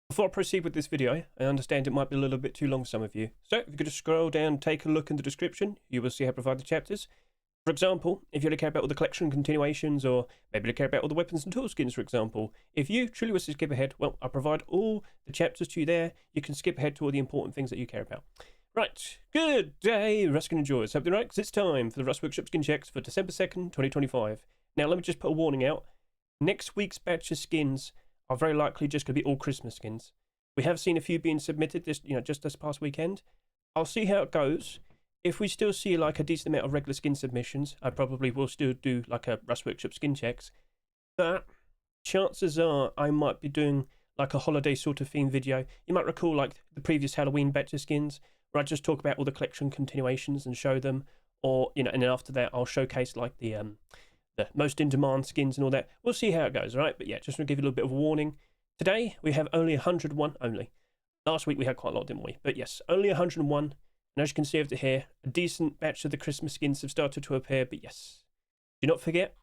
Before I proceed with this video, I understand it might be a little bit too long for some of you. So if you could just scroll down and take a look in the description, you will see how I provide the chapters. For example, if you really care about all the collection continuations, or maybe you care about all the weapons and tool skins, for example, if you truly wish to skip ahead, well, I provide all the chapters to you there. You can skip ahead to all the important things that you care about. Right, good day, Ruskin enjoyers. Hope you're right, because it's time for the Rust Workshop skin checks for December 2nd, 2025. Now, let me just put a warning out. Next week's batch of skins are very likely just going to be all Christmas skins. We have seen a few being submitted just this past weekend. I'll see how it goes. If we still see like a decent amount of regular skin submissions, I probably will still do like a Rust Workshop skin checks. But chances are I might be doing like a holiday sort of theme video. You might recall like the previous Halloween batch of skins, where I just talk about all the collection continuations and show them, or and then after that I'll showcase like the most in demand skins and all that. We'll see how it goes, right? But yeah, just to give you a little bit of a warning. Today we have only 101 only. Last week we had quite a lot, didn't we? But yes, only 101. And as you can see over here, a decent batch of the Christmas skins have started to appear. But yes, do not forget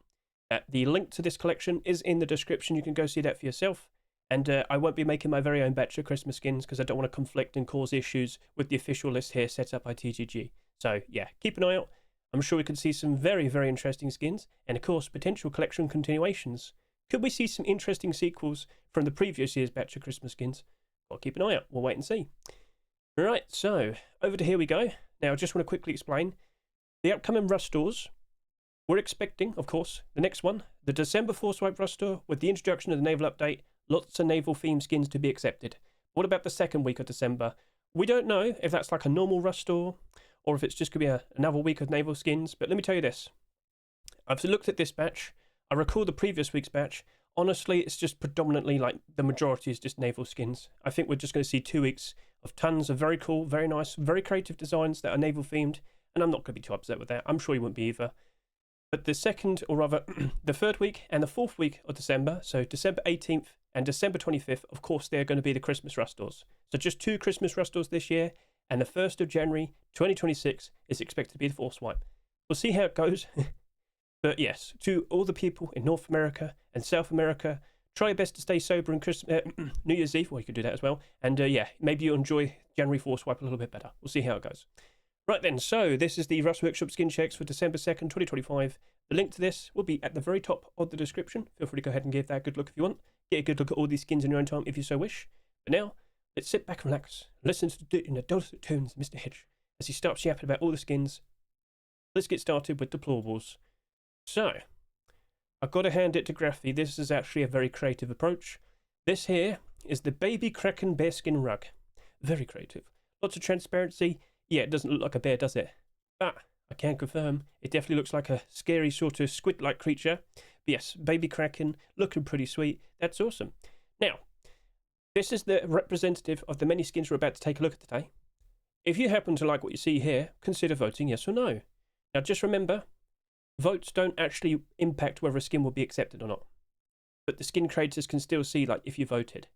that the link to this collection is in the description. You can go see that for yourself. And I won't be making my very own batch of Christmas skins because I don't want to conflict and cause issues with the official list here set up by TGG. So yeah, keep an eye out. I'm sure we could see some very, very interesting skins, and of course, potential collection continuations. Could we see some interesting sequels from the previous year's batch of Christmas skins? Well, keep an eye out. We'll wait and see. Right, so over to here we go. Now, I just want to quickly explain the upcoming Rust stores. We're expecting, of course, the next one, the December Force Wipe Rust store, with the introduction of the Naval update. Lots of Naval themed skins to be accepted. What about the second week of December? We don't know if that's like a normal Rust store, or if it's just going to be another week of Naval skins. But let me tell you this. I've looked at this batch. I recall the previous week's batch. Honestly, it's just predominantly like the majority is just Naval skins. I think we're just going to see 2 weeks of tons of very cool, very nice, very creative designs that are Naval themed. And I'm not going to be too upset with that. I'm sure you wouldn't be either. But the second, or rather the third week and the fourth week of December, so December 18th and December 25th, of course, they're going to be the Christmas Rust stores. So just 2 Christmas Rust stores this year. And the 1st of January 2026 is expected to be the Force Wipe. We'll see how it goes. But yes, to all the people in North America and South America, try your best to stay sober in New Year's Eve. Well, you could do that as well. And yeah, maybe you'll enjoy January Force Wipe a little bit better. We'll see how it goes. Right then, so this is the Rust Workshop skin checks for December 2nd, 2025. The link to this will be at the very top of the description. Feel free to go ahead and give that a good look if you want. Get a good look at all these skins in your own time if you so wish. But now, let's sit back and relax. Listen to the dulcet tones of Mr. Hedge as he starts yapping about all the skins. Let's get started with Deployables. So, I've got to hand it to Graphy. This is actually a very creative approach. This here is the Baby Kraken Bearskin Rug. Very creative. Lots of transparency. Yeah, it doesn't look like a bear, does it? But I can confirm it definitely looks like a scary sort of squid-like creature. But yes, Baby Kraken, looking pretty sweet. That's awesome. Now, this is the representative of the many skins we're about to take a look at today. If you happen to like what you see here, consider voting yes or no. Now just remember, votes don't actually impact whether a skin will be accepted or not. But the skin creators can still see like if you voted.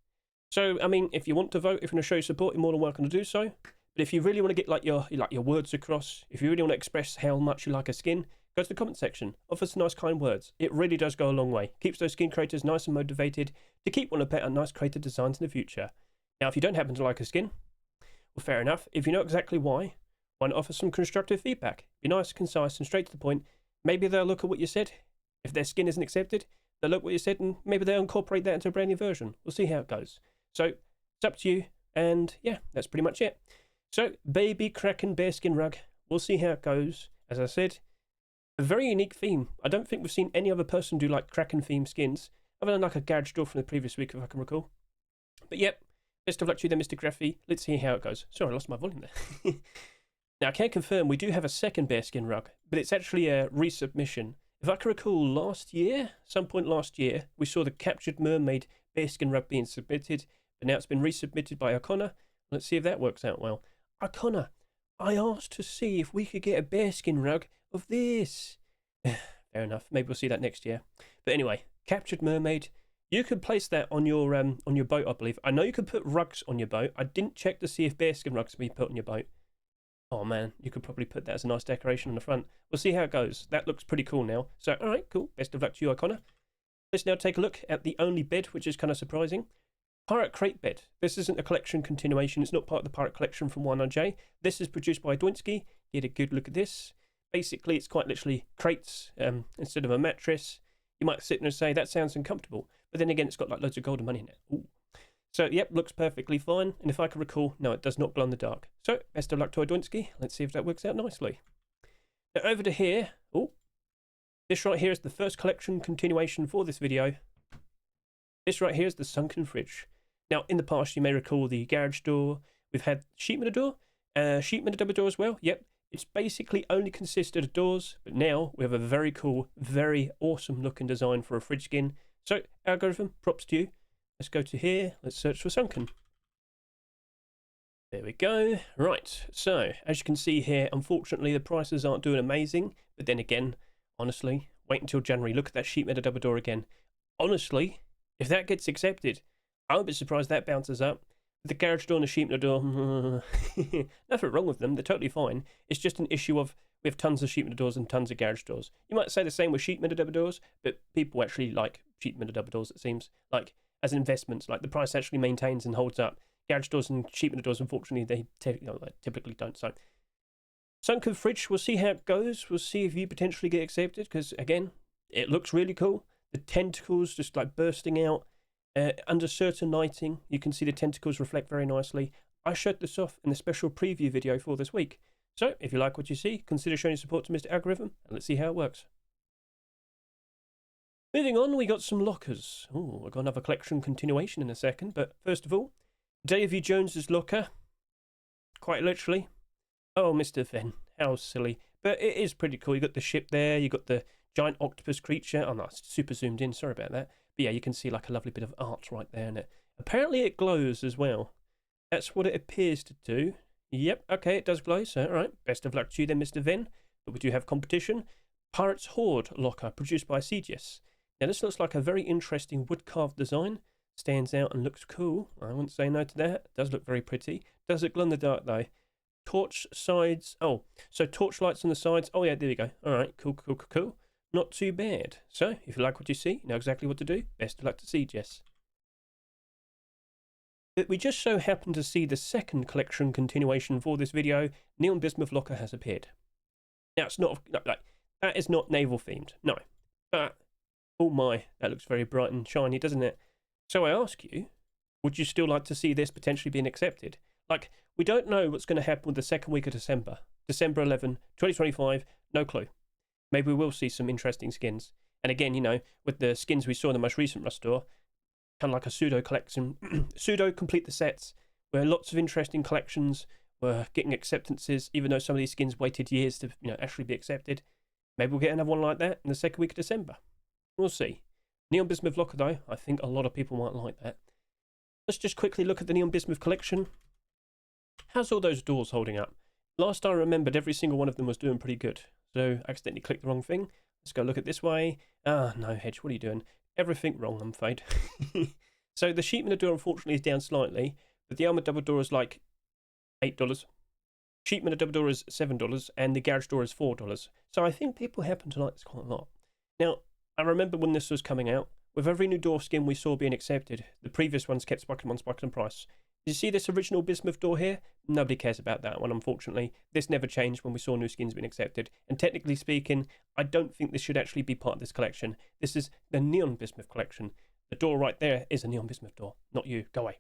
So, I mean, if you want to vote, if you want to show your support, you're more than welcome to do so. But if you really want to get like your words across, if you really want to express how much you like a skin, go to the comment section. Offer some nice kind words. It really does go a long way. Keeps those skin creators nice and motivated to keep one of better nice created designs in the future. Now, if you don't happen to like a skin, well, fair enough. If you know exactly why not offer some constructive feedback? Be nice, concise, and straight to the point. Maybe they'll look at what you said. If their skin isn't accepted, they'll look at what you said, and maybe they'll incorporate that into a brand new version. We'll see how it goes. So, it's up to you, and yeah, that's pretty much it. So, Baby Kraken Bearskin Rug. We'll see how it goes. As I said, a very unique theme. I don't think we've seen any other person do like Kraken themed skins, other than like a garage door from the previous week, if I can recall. But yep, best of luck to you then, Mr. Graphy. Let's see how it goes. Sorry, I lost my volume there. Now, I can confirm we do have a second bearskin rug, but it's actually a resubmission. If I can recall, last year, some point last year, we saw the Captured Mermaid bearskin rug being submitted, but now it's been resubmitted by O'Connor. Let's see if that works out well. O'Connor, I asked to see if we could get a bearskin rug of this. Fair enough. Maybe we'll see that next year. But anyway, Captured Mermaid. You could place that on your boat, I believe. I know you could put rugs on your boat. I didn't check to see if bearskin rugs can be put on your boat. Oh man, you could probably put that as a nice decoration on the front. We'll see how it goes. That looks pretty cool now. So, alright, cool. Best of luck to you, O'Connor. Let's now take a look at the only bed, which is kind of surprising. Pirate Crate Bed. This isn't a collection continuation. It's not part of the Pirate collection from 1RJ. This is produced by Dwinsky. Get a good look at this. Basically, it's quite literally crates instead of a mattress. You might sit there and say, that sounds uncomfortable. But then again, it's got like loads of gold and money in it. Ooh. So, yep, looks perfectly fine. And if I can recall, no, it does not glow in the dark. So, best of luck to Dwinsky. Let's see if that works out nicely. Now, over to here. Oh, this right here is the first collection continuation for this video. This right here is the Sunken Fridge. Now, in the past, you may recall the garage door. We've had sheet metal door, sheet metal double door as well. Yep, it's basically only consisted of doors, but now we have a very cool, very awesome looking design for a fridge skin. So, algorithm, props to you. Let's go to here. Let's search for Sunken. There we go. Right, so as you can see here, unfortunately, the prices aren't doing amazing. But then again, honestly, wait until January. Look at that sheet metal double door again. Honestly, if that gets accepted, I won't be surprised that bounces up. The garage door and the sheet metal door, nothing wrong with them. They're totally fine. It's just an issue of we have tons of sheet metal doors and tons of garage doors. You might say the same with sheet metal double doors, but people actually like sheet metal double doors, it seems. Like, as investments, like the price actually maintains and holds up. Garage doors and sheet metal doors, unfortunately, they typically don't. So, Sunken Fridge, we'll see how it goes. We'll see if you potentially get accepted, because, again, it looks really cool. The tentacles just, like, bursting out. Under certain lighting, you can see the tentacles reflect very nicely. I showed this off in the special preview video for this week. So, if you like what you see, consider showing your support to Mr. Algorithm, and let's see how it works. Moving on, we got some lockers. Oh, I've got another collection continuation in a second, but first of all, Davy Jones's locker. Quite literally. Oh, Mr. Venn, how silly. But it is pretty cool. You got the ship there, you got the giant octopus creature. Oh no, it's super zoomed in, sorry about that. But yeah, you can see like a lovely bit of art right there in it. Apparently it glows as well. That's what it appears to do. Yep, okay, it does glow, so alright. Best of luck to you then, Mr. Venn. But we do have competition. Pirate's Hoard locker, produced by CGS. Now this looks like a very interesting wood-carved design. Stands out and looks cool. I wouldn't say no to that. It does look very pretty. Does it glow in the dark though? Torch sides. Oh, so torch lights on the sides. Oh yeah, there we go. Alright, cool. Not too bad. So, if you like what you see, you know exactly what to do. Best of luck to CGS. But we just so happen to see the second collection continuation for this video. Neon Bismuth locker has appeared. Now, it's not, like, that is not naval themed. No. But, oh my, that looks very bright and shiny, doesn't it? So I ask you, would you still like to see this potentially being accepted? Like, we don't know what's going to happen with the second week of December. December 11, 2025, no clue. Maybe we will see some interesting skins. And again, you know, with the skins we saw in the most recent Rust store, kind of like a pseudo collection, pseudo complete the sets, where lots of interesting collections were getting acceptances, even though some of these skins waited years to, you know, actually be accepted. Maybe we'll get another one like that in the second week of December. We'll see. Neon Bismuth locker though, I think a lot of people might like that. Let's just quickly look at the Neon Bismuth collection. How's all those doors holding up? Last I remembered, every single one of them was doing pretty good. So, I accidentally clicked the wrong thing. Let's go look at this way. Ah, no, Hedge, what are you doing? Everything wrong, I'm afraid. So, the sheet metal door, unfortunately, is down slightly. But the armoured double door is like $8. Sheet metal double door is $7. And the garage door is $4. So, I think people happen to like this quite a lot. Now, I remember when this was coming out. With every new door skin we saw being accepted, the previous ones kept spiking price. Did you see this original Bismuth door here? Nobody cares about that one, unfortunately. This never changed when we saw new skins being accepted. And technically speaking, I don't think this should actually be part of this collection. This is the Neon Bismuth collection. The door right there is a Neon Bismuth door, not you. Go away.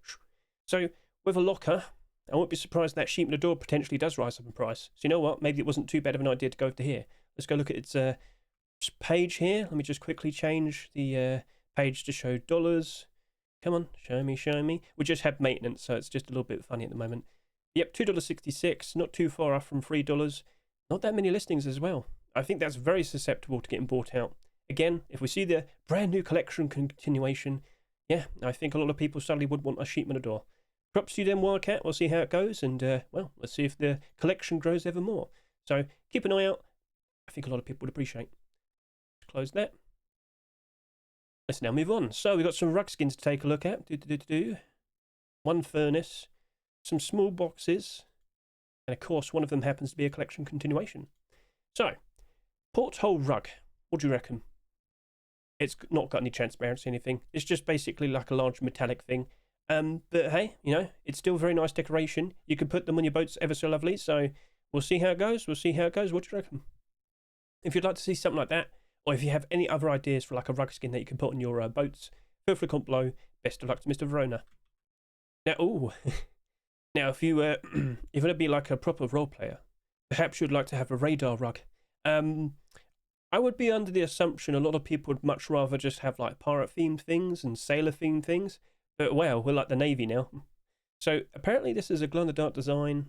So, with a locker, I won't be surprised that sheet metal door potentially does rise up in price. So you know what? Maybe it wasn't too bad of an idea to go over to here. Let's go look at its page here. Let me just quickly change the page to show dollars. Come on, show me. We just had maintenance, so it's just a little bit funny at the moment. Yep, $2.66, not too far off from $3. Not that many listings as well. I think that's very susceptible to getting bought out. Again, if we see the brand new collection continuation, yeah, I think a lot of people suddenly would want a sheet metal door. Props to you then, Wildcat. We'll see how it goes, and, well, let's see if the collection grows ever more. So, keep an eye out. I think a lot of people would appreciate. Let's close that. Let's now move on. So we've got some rug skins to take a look at. One furnace, some small boxes, and of course one of them happens to be a collection continuation. So, porthole rug. What do you reckon? It's not got any transparency or anything. It's just basically like a large metallic thing. But hey, you know, it's still very nice decoration. You can put them on your boats ever so lovely. So we'll see how it goes. We'll see how it goes. What do you reckon? If you'd like to see something like that, or if you have any other ideas for like a rug skin that you can put on your boats, feel free to comment below. Best of luck to Mr. Verona. Now, ooh, now if you if you want to be like a proper role player, perhaps you'd like to have a radar rug. I would be under the assumption a lot of people would much rather just have like pirate themed things and sailor themed things. But well, we're like the Navy now. So apparently this is a glow in the dark design.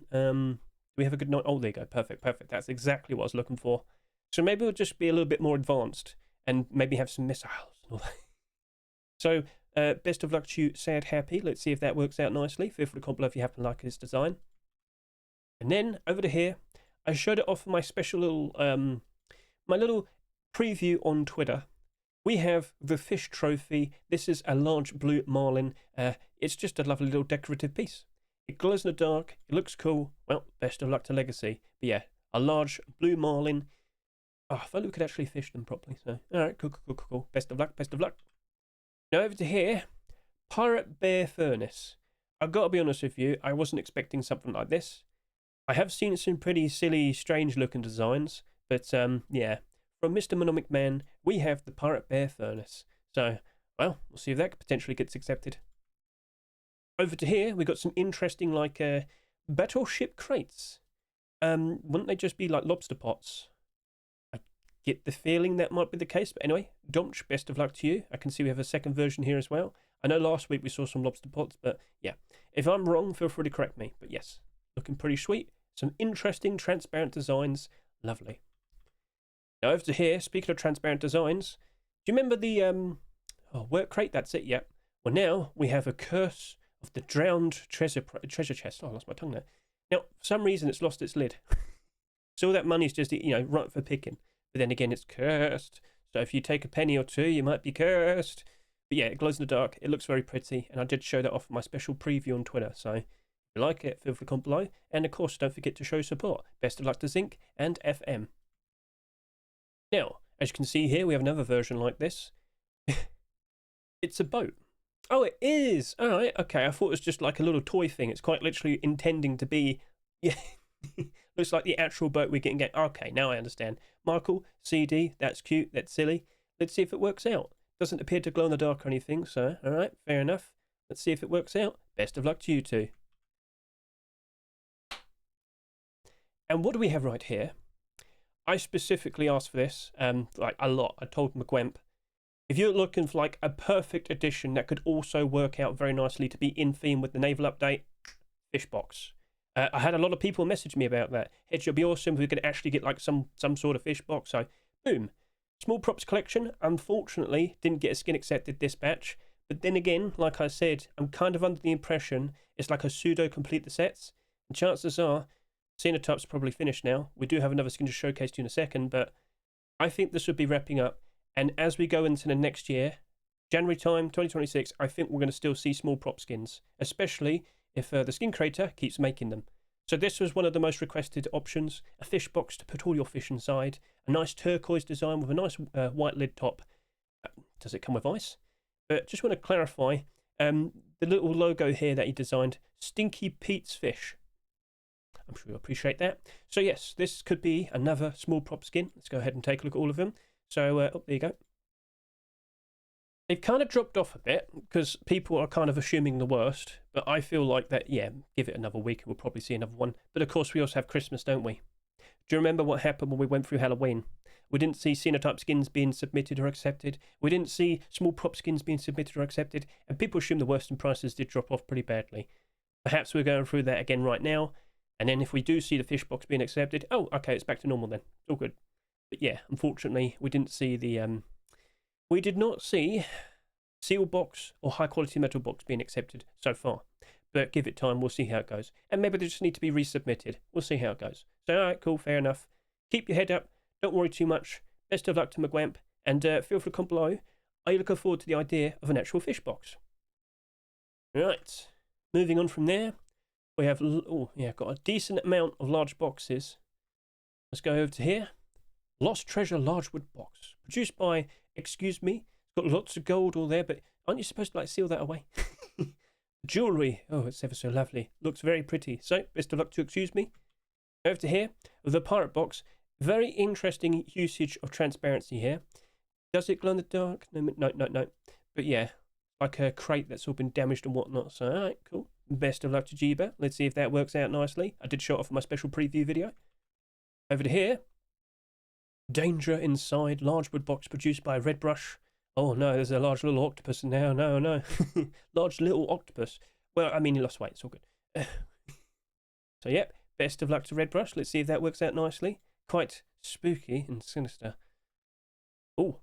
We have a good night. Oh, there you go. Perfect, perfect. That's exactly what I was looking for. So maybe we'll just be a little bit more advanced and maybe have some missiles and all that. So best of luck to you, Sad Happy. Let's see if that works out nicely. Feel free to comment below if you happen to like this design. And then over to here, I showed it off in my special little my little preview on Twitter. We have the fish trophy. This is a large blue marlin. It's just a lovely little decorative piece. It glows in the dark. It looks cool. Well, best of luck to Legacy. But yeah, a large blue marlin. Oh, if only we could actually fish them properly. So, all right, cool. Best of luck, best of luck. Now over to here, Pirate Bear Furnace. I've got to be honest with you, I wasn't expecting something like this. I have seen some pretty silly, strange-looking designs, but yeah. From Mr. Monomic Man, we have the Pirate Bear Furnace. So, well, we'll see if that potentially gets accepted. Over to here, we've got some interesting, like, battleship crates. Wouldn't they just be like lobster pots? I get the feeling that might be the case, but anyway, Domch, best of luck to you. I can see we have a second version here as well. I know last week we saw some lobster pots, but yeah. If I'm wrong, feel free to correct me. But yes, looking pretty sweet. Some interesting transparent designs. Lovely. Now over to here, speaking of transparent designs, do you remember the work crate? That's it, yeah. Well, now we have a Curse of the Drowned Treasure Chest. Oh, I lost my tongue there. Now, for some reason, it's lost its lid. So all that money's just, you know, right for picking. But then again, it's cursed. So if you take a penny or two, you might be cursed. But yeah, it glows in the dark. It looks very pretty. And I did show that off in my special preview on Twitter. So if you like it, feel free to comment below. And of course, don't forget to show support. Best of luck to Zinc and FM. Now, as you can see here, we have another version like this. It's a boat. Oh, it is! Alright, okay, I thought it was just like a little toy thing. It's quite literally intending to be... Yeah, looks like the actual boat we're getting... Okay, now I understand. Michael, CD, that's cute, that's silly. Let's see if it works out. Doesn't appear to glow in the dark or anything, so, alright, fair enough. Let's see if it works out. Best of luck to you two. And what do we have right here? I specifically asked for this, like a lot. I told McGwemp, if you're looking for like a perfect edition that could also work out very nicely to be in theme with the Naval update, fish box. I had a lot of people message me about that. Hedge, it'd be awesome if we could actually get like some sort of fish box. So, boom. Small props collection. Unfortunately, didn't get a skin accepted this batch. But then again, like I said, I'm kind of under the impression it's like a pseudo complete the sets. And chances are, Sinotype's probably finished now. We do have another skin to showcase to you in a second, but I think this would be wrapping up. And as we go into the next year, January time, 2026, I think we're going to still see small prop skins, especially if the skin creator keeps making them. So this was one of the most requested options, a fish box to put all your fish inside, a nice turquoise design with a nice white lid top. Does it come with ice? But just want to clarify, the little logo here that he designed, Stinky Pete's Fish. I'm sure you'll appreciate that. So yes, this could be another small prop skin. Let's go ahead and take a look at all of them. So, oh, there you go. They've kind of dropped off a bit because people are kind of assuming the worst. But I feel like that, yeah, give it another week and we'll probably see another one. But of course, we also have Christmas, don't we? Do you remember what happened when we went through Halloween? We didn't see Sinotype skins being submitted or accepted. We didn't see small prop skins being submitted or accepted. And people assume the worst and prices did drop off pretty badly. Perhaps we're going through that again right now. And then if we do see the fish box being accepted, oh, okay, it's back to normal then. It's all good. But yeah, unfortunately, we didn't see the, we did not see seal box or high quality metal box being accepted so far. But give it time, we'll see how it goes. And maybe they just need to be resubmitted. We'll see how it goes. So, alright, cool, fair enough. Keep your head up. Don't worry too much. Best of luck to McGwamp. And feel free to comment below. Are you looking forward to the idea of an actual fish box? Right, moving on from there. We have, oh yeah, got a decent amount of large boxes. Let's go over to here. Lost Treasure Large Wood Box. Produced by, excuse me, it's got lots of gold all there, but aren't you supposed to like seal that away? Jewellery. Oh, it's ever so lovely. Looks very pretty. So, best of luck to excuse me. Over to here, the pirate box. Very interesting usage of transparency here. Does it glow in the dark? No. But yeah, like a crate that's all been damaged and whatnot. So, alright, cool. Best of luck to Jeeba. Let's see if that works out nicely. I did show it off in my special preview video. Over to here. Danger inside. Large wood box produced by Red Brush. Oh no, there's a large little octopus now. No. Large little octopus. Well, I mean, he lost weight. It's all good. So, yep. Best of luck to Red Brush. Let's see if that works out nicely. Quite spooky and sinister. Oh.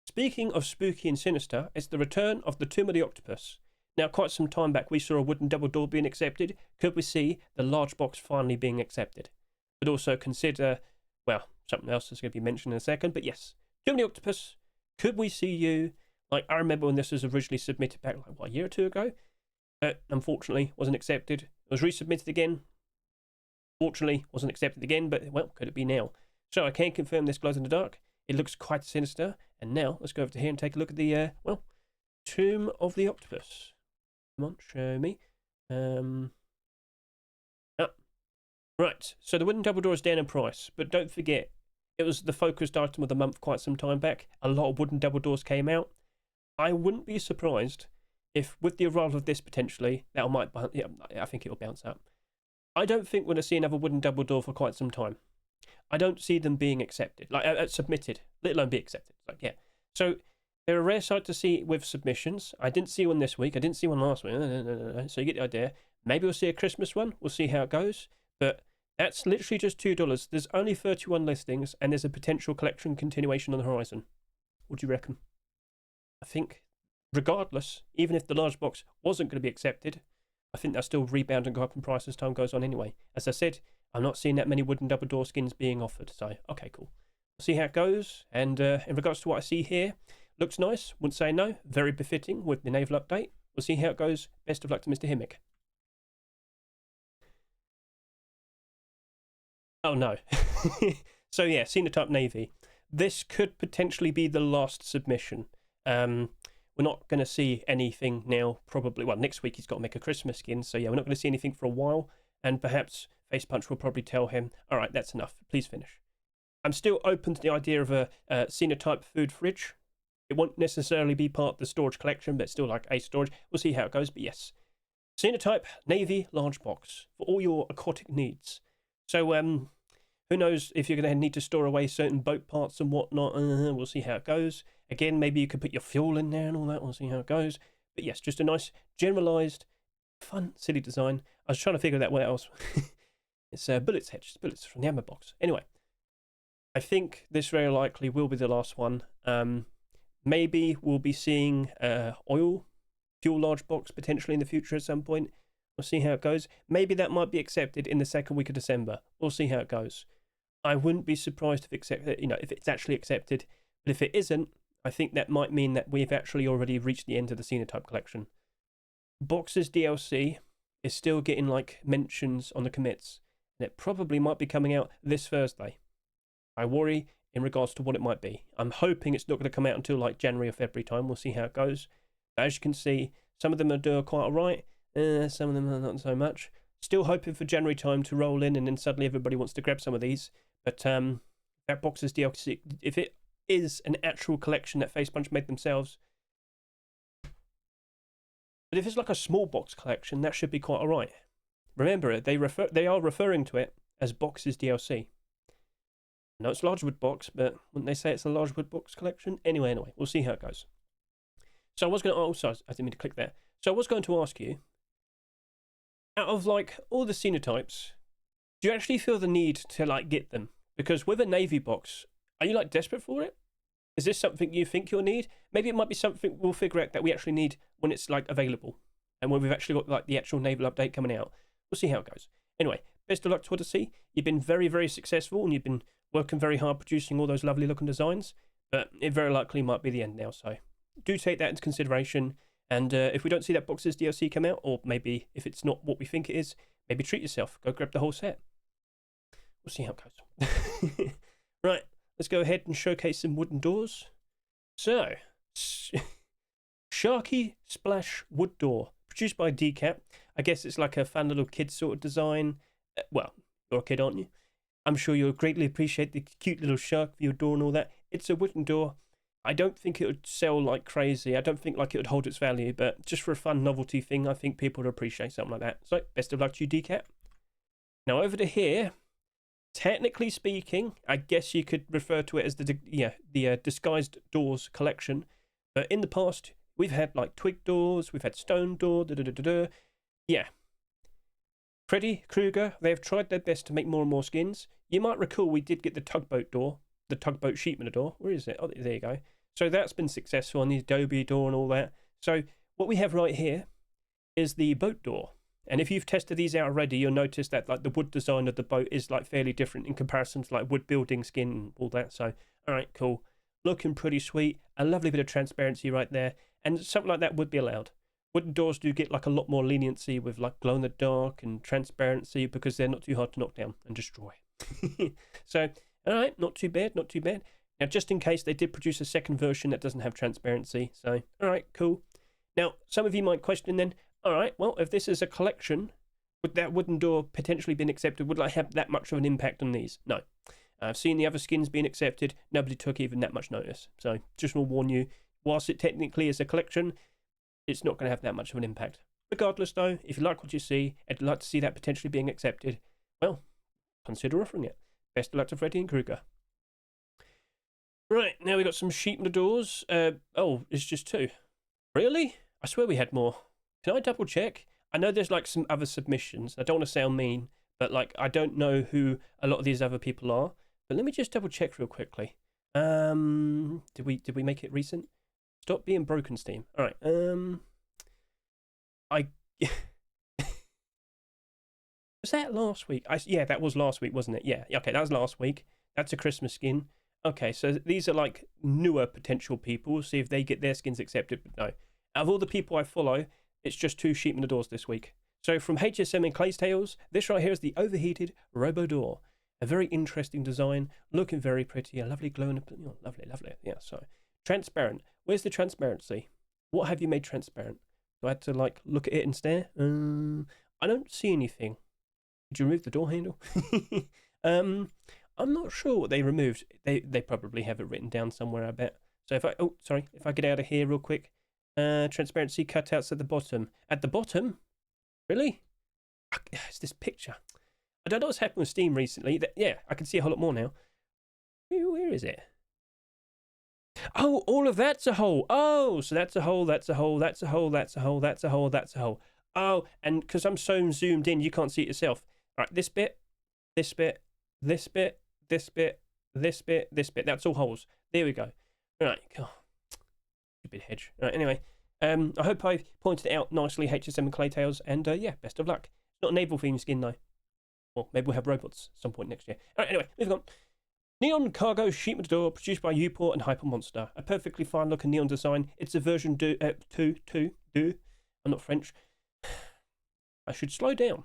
Speaking of spooky and sinister, it's the return of the Tomb of the Octopus. Now, quite some time back, we saw a wooden double door being accepted. Could we see the large box finally being accepted? But also consider, well, something else is going to be mentioned in a second. But yes, Tomb of the Octopus. Could we see you? Like, I remember when this was originally submitted back, like, what, a year or two ago? Unfortunately, wasn't accepted. It was resubmitted again. Fortunately, wasn't accepted again, but, well, could it be now? So I can confirm this glows in the dark. It looks quite sinister. And now, let's go over to here and take a look at the, well, Tomb of the Octopus. Come on, show me. Right, so the wooden double door is down in price, but don't forget, it was the focused item of the month quite some time back. A lot of wooden double doors came out. I wouldn't be surprised if, with the arrival of this potentially, that might, yeah, I think it'll bounce up. I don't think we're going to see another wooden double door for quite some time. I don't see them being accepted, like submitted, let alone be accepted. Like, yeah. So they're a rare sight to see with submissions. I didn't see one this week. I didn't see one last week. No. So you get the idea. Maybe we'll see a Christmas one. We'll see how it goes. But that's literally just $2. There's only 31 listings, and there's a potential collection continuation on the horizon. What do you reckon? I think, regardless, even if the large box wasn't going to be accepted, I think they'll still rebound and go up in price as time goes on anyway. As I said, I'm not seeing that many wooden double door skins being offered. So, okay, cool. We'll see how it goes. And in regards to what I see here, looks nice. Wouldn't say no. Very befitting with the Naval update. We'll see how it goes. Best of luck to Mr. Himmick. Oh, no. So, yeah, Sinotype Navy. This could potentially be the last submission. We're not going to see anything now, probably. Well, next week he's got to make a Christmas skin. So, yeah, we're not going to see anything for a while. And perhaps Face Punch will probably tell him, all right, that's enough. Please finish. I'm still open to the idea of a Sinotype food fridge. It won't necessarily be part of the storage collection, but still like a storage. We'll see how it goes. But yes, Sinotype Navy large box for all your aquatic needs. So, who knows if you're going to need to store away certain boat parts and whatnot. We'll see how it goes. Again, maybe you could put your fuel in there and all that. We'll see how it goes. But yes, just a nice, generalised, fun, silly design. I was trying to figure that what else. It's bullets, Hedge. It's bullets from the Armour box. Anyway, I think this very likely will be the last one. Maybe we'll be seeing oil, fuel large box potentially in the future at some point. We'll see how it goes. Maybe that might be accepted in the second week of December. We'll see how it goes. I wouldn't be surprised if if it's actually accepted. But if it isn't, I think that might mean that we've actually already reached the end of the Sinotype collection. Boxes DLC is still getting like mentions on the commits, and it probably might be coming out this Thursday. I worry in regards to what it might be. I'm hoping it's not going to come out until like January or February time. We'll see how it goes. But as you can see, some of them are doing quite alright. Some of them are not so much. Still hoping for January time to roll in, and then suddenly everybody wants to grab some of these. But that box's DLC, if it is an actual collection that Face Punch made themselves, but if it's like a small box collection, that should be quite alright. Remember, they are referring to it as boxes DLC. No, it's large wood box, but wouldn't they say it's a large wood box collection? Anyway, we'll see how it goes. So I was going to also, I didn't mean to click there. So I was going to ask you, out of like all the Sinotypes, do you actually feel the need to like get them? Because with a Navy box, are you like desperate for it? Is this something you think you'll need? Maybe it might be something we'll figure out that we actually need when it's like available, and when we've actually got like the actual Naval update coming out. We'll see how it goes. Anyway, best of luck to Odyssey. You've been very, very successful, and you've been working very hard producing all those lovely looking designs, but it very likely might be the end now. So do take that into consideration. And if we don't see that box's DLC come out, or maybe if it's not what we think it is, maybe treat yourself. Go grab the whole set. We'll see how it goes. Right, let's go ahead and showcase some wooden doors. So, Sharky Splash Wood Door, produced by Decap. I guess it's like a fun little kid sort of design. Well, you're a kid, aren't you? I'm sure you'll greatly appreciate the cute little shark for your door and all that. It's a wooden door. I don't think it would sell like crazy. I don't think like it would hold its value, but just for a fun novelty thing, I think people would appreciate something like that. So, best of luck to you, Decap. Now, over to here. Technically speaking, I guess you could refer to it as the disguised doors collection. But in the past, we've had like twig doors, we've had stone door, Yeah. Freddy Krueger, they have tried their best to make more and more skins. You might recall we did get the tugboat door, the tugboat sheepman door. Where is it? Oh, there you go. So that's been successful on the Adobe door and all that. So what we have right here is the boat door. And if you've tested these out already, you'll notice that like the wood design of the boat is like fairly different in comparison to like wood building skin and all that. So, all right, cool. Looking pretty sweet. A lovely bit of transparency right there. And something like that would be allowed. Wooden doors do get like a lot more leniency with like glow in the dark and transparency because they're not too hard to knock down and destroy. So, all right, not too bad, not too bad. Now, just in case they did produce a second version that doesn't have transparency. So, all right, cool. Now, some of you might question then, all right, well, if this is a collection, would that wooden door potentially been accepted? Would I have that much of an impact on these? No. I've seen the other skins being accepted. Nobody took even that much notice. So just want to warn you, whilst it technically is a collection, it's not going to have that much of an impact. Regardless, though, if you like what you see and you'd like to see that potentially being accepted, well, consider offering it. Best of luck to Freddy and Krueger. Right, now we've got some sheep in the doors. Oh, it's just 2. Really? I swear we had more. Can I double check? I know there's like some other submissions. I don't want to sound mean, but like I don't know who a lot of these other people are. But let me just double check real quickly. Did we make it recent? Stop being broken, Steam. All right. Was that last week? Yeah, that was last week, wasn't it? Yeah. Okay, that was last week. That's a Christmas skin. Okay, so these are like newer potential people. We'll see if they get their skins accepted. But no, out of all the people I follow, it's just 2 sheep in the doors this week. So from HSM and Clay's Tales, this right here is the overheated Robo Door. A very interesting design, looking very pretty, a lovely glow in the... Oh, lovely, lovely. Yeah, so transparent. Where's the transparency? What have you made transparent? Do I have to like look at it and stare? I don't see anything. Did you remove the door handle? I'm not sure what they removed. They probably have it written down somewhere, I bet. So if I get out of here real quick. Transparency cutouts at the bottom. At the bottom? Really? It's this picture. I don't know what's happened with Steam recently. Yeah, I can see a whole lot more now. Where is it? Oh, all of that's a hole. Oh, so that's a hole, that's a hole, that's a hole, that's a hole, that's a hole, that's a hole. Oh, and because I'm so zoomed in, you can't see it yourself. All right, this bit, this bit, this bit, this bit, this bit, this bit. That's all holes. There we go. All right, God. Stupid Hedge. Right, anyway, I hope I pointed it out nicely, HSM and Clay Tales, and yeah, best of luck. It's not a naval theme skin though. Or maybe we'll have robots at some point next year. Alright, anyway, moving on. Neon Cargo Sheep Door, produced by Uport and Hyper Monster. A perfectly fine looking neon design. It's a version 2. I'm not French. I should slow down.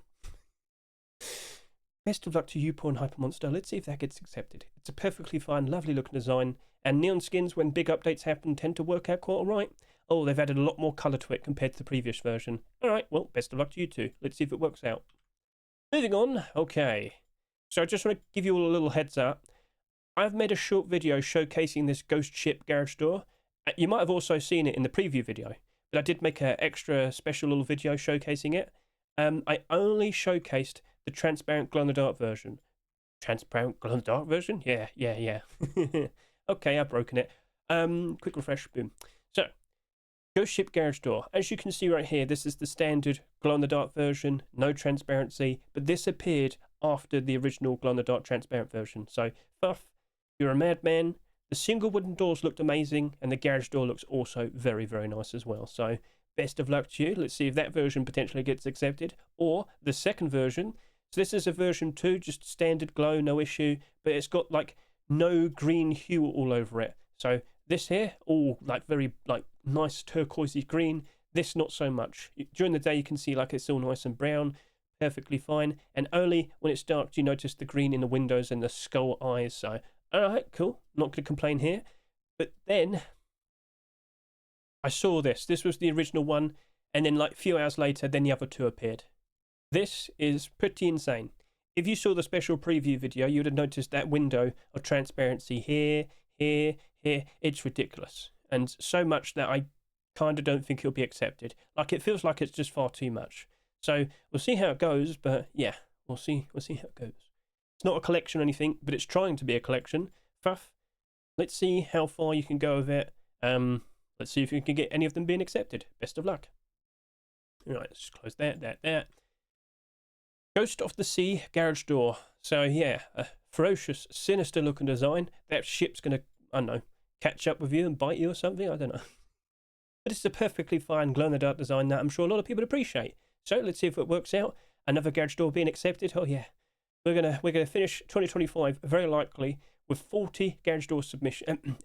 Best of luck to Uport and Hyper Monster. Let's see if that gets accepted. It's a perfectly fine, lovely looking design. And neon skins, when big updates happen, tend to work out quite alright. Oh, they've added a lot more colour to it compared to the previous version. Alright, well, best of luck to you two. Let's see if it works out. Moving on. Okay. So I just want to give you all a little heads up. I've made a short video showcasing this ghost ship garage door. You might have also seen it in the preview video, but I did make an extra special little video showcasing it. I only showcased the transparent glow-in-the-dark version. Transparent glow-in-the-dark version? Yeah. Okay, I've broken it. Quick refresh, boom. So, ghost ship garage door. As you can see right here, this is the standard glow-in-the-dark version, no transparency, but this appeared after the original glow-in-the-dark transparent version. So, Fuff, you're a madman. The single wooden doors looked amazing, and the garage door looks also very, very nice as well. So, best of luck to you. Let's see if that version potentially gets accepted, or the second version. So this is a version 2, just standard glow, no issue, but it's got like no green hue all over it. So this here, all like very like nice turquoisey green. This not so much. During the day you can see like it's all nice and brown, perfectly fine, and only when it's dark do you notice the green in the windows and the skull eyes. So alright, cool, not going to complain here. But then I saw this. This was the original one, and then like a few hours later, then the other two appeared. This is pretty insane. If you saw the special preview video, you would have noticed that window of transparency here, here, here. It's ridiculous. And so much that I kind of don't think it'll be accepted. Like, it feels like it's just far too much. So we'll see how it goes, but yeah, we'll see how it goes. It's not a collection or anything, but it's trying to be a collection. Fuff. Let's see how far you can go with it. Let's see if you can get any of them being accepted. Best of luck. Alright, let's just close that. Ghost of the Sea garage door. So yeah, a ferocious, sinister looking design. That ship's gonna, I don't know, catch up with you and bite you or something, I don't know. But it's a perfectly fine glow-in-the-dark design that I'm sure a lot of people appreciate. So let's see if it works out. Another garage door being accepted. Oh yeah. We're gonna finish 2025 very likely with 40 garage door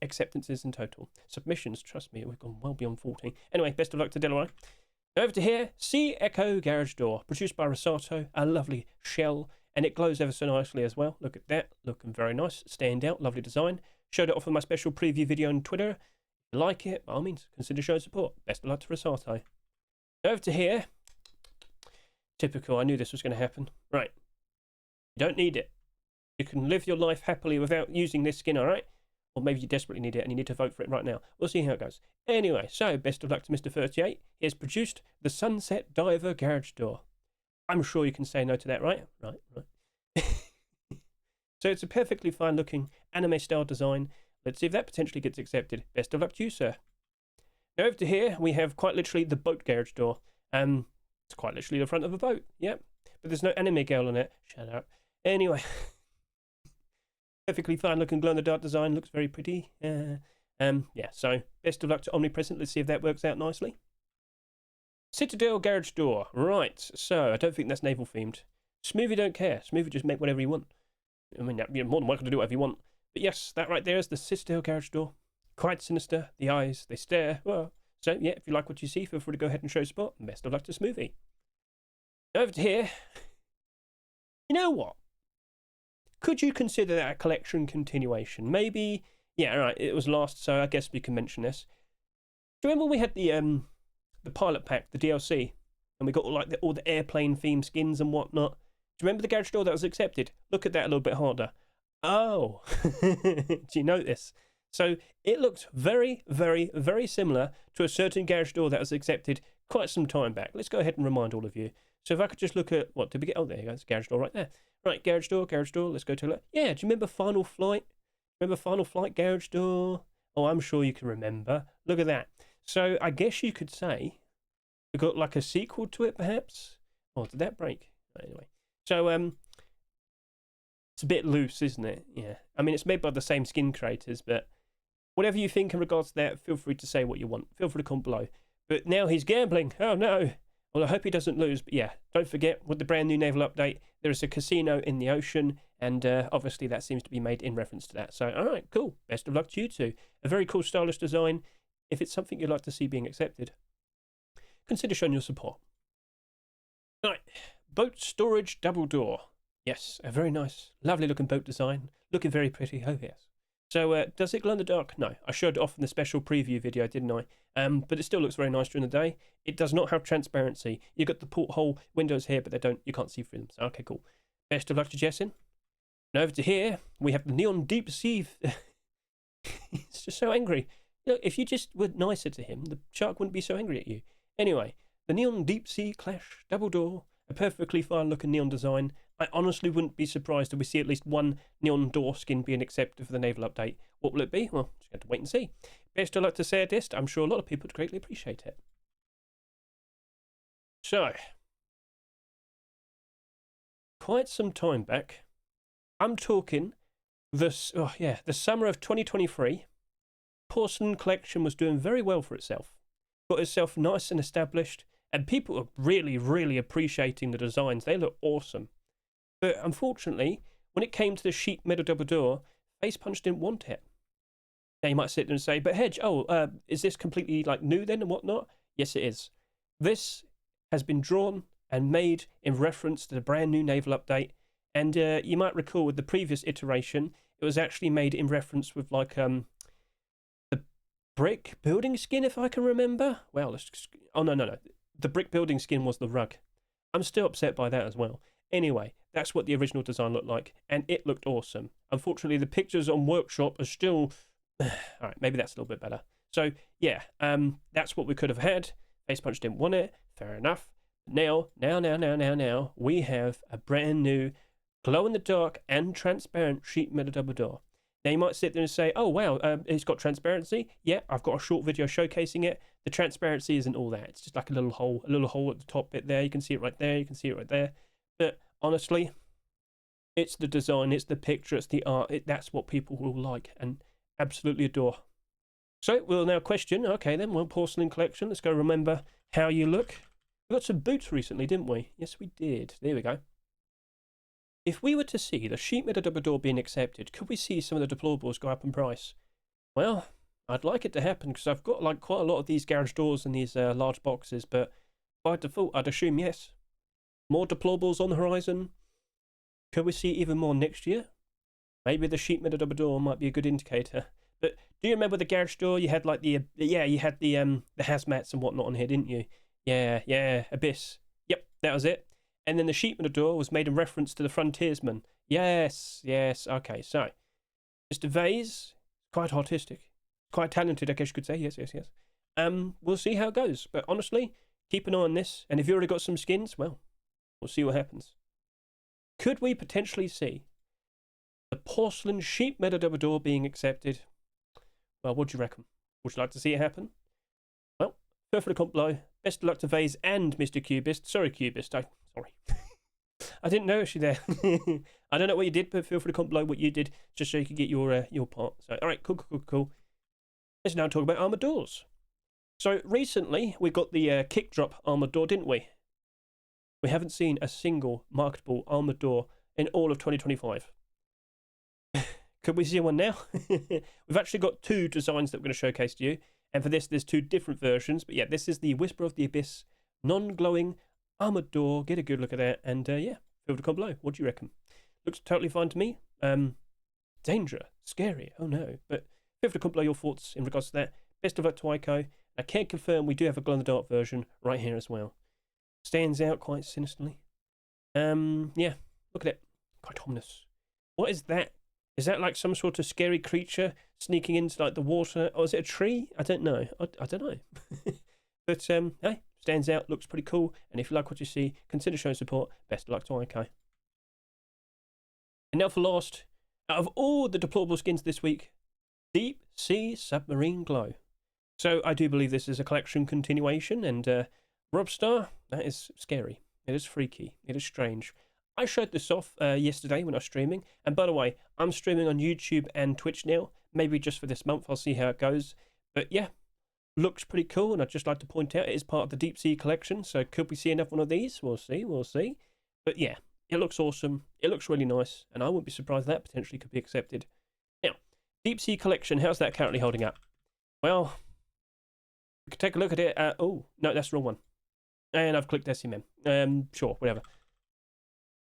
acceptances in total. Submissions, trust me, we've gone well beyond 40. Anyway, best of luck to Delaware. Over to here, Sea Echo garage door, produced by Rosato, a lovely shell, and it glows ever so nicely as well. Look at that, looking very nice, stand out, lovely design. Showed it off in my special preview video on Twitter. If you like it, by all means, consider showing support. Best of luck to Rosato. Over to here, typical, I knew this was going to happen. Right, you don't need it. You can live your life happily without using this skin, alright? Or maybe you desperately need it and you need to vote for it right now. We'll see how it goes. Anyway, so best of luck to Mr. 38. He has produced the Sunset Diver garage door. I'm sure you can say no to that, right? Right. So it's a perfectly fine looking anime style design. Let's see if that potentially gets accepted. Best of luck to you, sir. Now over to here, we have quite literally the boat garage door. It's quite literally the front of a boat, yep. But there's no anime girl on it. Shut up. Anyway. Perfectly fine looking glow-in-the-dark design, looks very pretty. Yeah, so best of luck to Omnipresent. Let's see if that works out nicely. Citadel garage door. Right, so I don't think that's naval themed. Smoothie don't care. Smoothie just make whatever you want. I mean, you're more than welcome to do whatever you want. But yes, that right there is the Citadel garage door. Quite sinister. The eyes, they stare. Well, so yeah, if you like what you see, feel free to go ahead and show support. Best of luck to Smoothie. Over to here. You know what? Could you consider that a collection continuation? Maybe, yeah, alright, it was last, so I guess we can mention this. Do you remember when we had the pilot pack, the DLC, and we got all the airplane themed skins and whatnot? Do you remember the garage door that was accepted? Look at that a little bit harder. Oh, do you notice? So it looks very, very, very similar to a certain garage door that was accepted quite some time back. Let's go ahead and remind all of you. So if I could just look at, what did we get? Oh, there you go, it's a garage door right there. Right, garage door, let's go to it. Yeah, do you remember Final Flight? Remember Final Flight garage door? Oh, I'm sure you can remember. Look at that. So I guess you could say we got like a sequel to it, perhaps? Oh, did that break? Anyway, so it's a bit loose, isn't it? Yeah. I mean, it's made by the same skin creators, but whatever you think in regards to that, feel free to say what you want. Feel free to comment below. But now he's gambling. Oh, no. Well, I hope he doesn't lose, but yeah, don't forget, with the brand new Naval update, there is a casino in the ocean, and obviously that seems to be made in reference to that. So, alright, cool. Best of luck to you two. A very cool, stylish design. If it's something you'd like to see being accepted, consider showing your support. Alright, boat storage double door. Yes, a very nice, lovely looking boat design. Looking very pretty, oh yes. So, does it glow in the dark? No. I showed it off in the special preview video, didn't I? But it still looks very nice during the day. It does not have transparency. You've got the porthole windows here, but you can't see through them. So, okay, cool. Best of luck to Jessin. And over to here, we have the Neon Deep Sea. It's just so angry. Look, if you just were nicer to him, the shark wouldn't be so angry at you. Anyway, the Neon Deep Sea Clash double door. A perfectly fine looking neon design. I honestly wouldn't be surprised if we see at least one neon door skin being accepted for the Naval update. What will it be? Well, just have to wait and see. Best of luck to Sadist. I'm sure a lot of people would greatly appreciate it. So, quite some time back, I'm talking the summer of 2023. Porcelain collection was doing very well for itself. Got itself nice and established, and people are really, really appreciating the designs. They look awesome. But unfortunately, when it came to the sheet metal double door, Face Punch didn't want it. Now you might sit there and say, but Hedge, is this completely like new then and whatnot? Yes, it is. This has been drawn and made in reference to the brand new Naval update. And you might recall with the previous iteration, it was actually made in reference with like the brick building skin, if I can remember. Well, oh, no. The brick building skin was the rug. I'm still upset by that as well. Anyway, that's what the original design looked like, and it looked awesome. Unfortunately, the pictures on Workshop are still... All right, maybe that's a little bit better. So, yeah, that's what we could have had. Face Punch didn't want it. Fair enough. Now, we have a brand new glow-in-the-dark and transparent sheet metal double door. Now, you might sit there and say, oh, wow, it's got transparency. Yeah, I've got a short video showcasing it. The transparency isn't all that. It's just like a little hole at the top bit there. You can see it right there. You can see it right there. But honestly, it's the design, it's the picture, it's the art. That's what people will like and absolutely adore. So we'll now question, okay then, well, porcelain collection. Let's go remember how you look. We got some boots recently, didn't we? Yes, we did. There we go. If we were to see the sheet metal double door being accepted, could we see some of the deployables go up in price? Well, I'd like it to happen because I've got like quite a lot of these garage doors and these large boxes, but by default, I'd assume yes. More deployables on the horizon. Could we see even more next year? Maybe the sheet metal double door might be a good indicator. But do you remember the garage door? You had like the hazmats and whatnot on here, didn't you? Yeah, Abyss. Yep, that was it. And then the sheet metal door was made in reference to the frontiersman. Yes. Okay, so Mr. Vase, quite artistic, quite talented, I guess you could say. Yes. We'll see how it goes. But honestly, keep an eye on this. And if you've already got some skins, well, we'll see what happens. Could we potentially see the porcelain sheet metal double door being accepted? Well, what do you reckon? Would you like to see it happen? Well, feel free to comment below. Best of luck to Vase and Mr. Cubist. Sorry, Cubist. Sorry. I didn't notice you there. I don't know what you did, but feel free to comment below what you did, just so you can get your part. So, all right, cool. Let's now talk about Armour doors. So recently we got the kick drop Armour door, didn't we? We haven't seen a single marketable Armour door in all of 2025. Could we see one now? We've actually got two designs that we're going to showcase to you. And for this, there's two different versions. But yeah, this is the Whisper of the Abyss non-glowing Armour door. Get a good look at that. And yeah, feel free to comment below. What do you reckon? Looks totally fine to me. Danger. Scary. Oh no. But feel free to comment below your thoughts in regards to that. Best of luck to Ico. I can confirm we do have a glow-in-the-dark version right here as well. Stands out quite sinisterly. Yeah, look at it. Quite ominous. What is that? Is that like some sort of scary creature sneaking into like the water? Or is it a tree? I don't know. I don't know. But hey, stands out, looks pretty cool. And if you like what you see, consider showing support. Best of luck to Ico. And now for last, out of all the deployable skins this week, Deep Sea Submarine Glow. So I do believe this is a collection continuation, and Robstar, that is scary. It is freaky. It is strange. I showed this off yesterday when I was streaming. And by the way, I'm streaming on YouTube and Twitch now. Maybe just for this month. I'll see how it goes. But yeah, looks pretty cool. And I'd just like to point out it is part of the Deep Sea collection. So could we see another one of these? We'll see. But yeah, it looks awesome. It looks really nice. And I wouldn't be surprised that potentially could be accepted. Now, Deep Sea collection, how's that currently holding up? Well, we could take a look at it. Oh, no, that's the wrong one. And I've clicked SMM. Sure, whatever.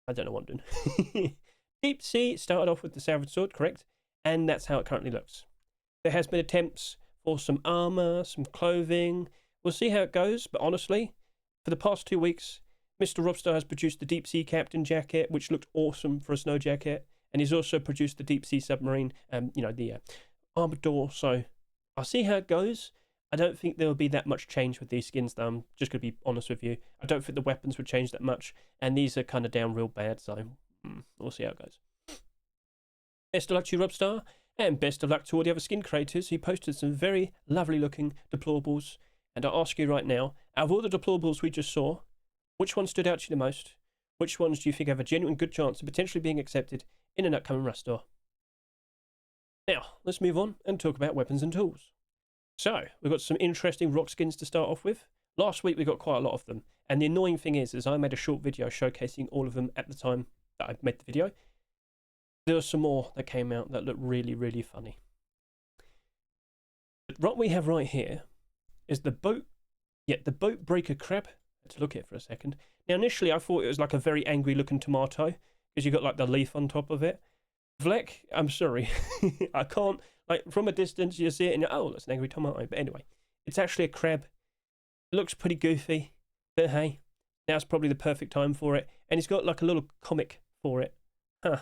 I don't know what I'm doing. Deep Sea started off with the Savage Sword, correct? And that's how it currently looks. There has been attempts for some armour, some clothing. We'll see how it goes, but honestly, for the past 2 weeks, Mr. Robstar has produced the Deep Sea Captain jacket, which looked awesome for a snow jacket. And he's also produced the Deep Sea Submarine, the armour door. So I'll see how it goes. I don't think there will be that much change with these skins, though. I'm just going to be honest with you. I don't think the weapons would change that much, and these are kind of down real bad, so we'll see how it goes. Best of luck to you, Robstar, and best of luck to all the other skin creators who posted some very lovely-looking deployables. And I ask you right now, out of all the deployables we just saw, which one stood out to you the most? Which ones do you think have a genuine good chance of potentially being accepted in an upcoming Rust store? Now, let's move on and talk about weapons and tools. So, we've got some interesting rock skins to start off with. Last week we got quite a lot of them. And the annoying thing is I made a short video showcasing all of them at the time that I made the video. There were some more that came out that looked really, really funny. But what we have right here is the boat breaker crab. Let's look at it for a second. Now, initially I thought it was like a very angry looking tomato because you got like the leaf on top of it. Vlek, I'm sorry. I can't, like, from a distance, you see it and you're, oh, that's an angry tomato. But anyway, it's actually a crab. It looks pretty goofy, but hey, now's probably the perfect time for it. And he's got like a little comic for it. Huh.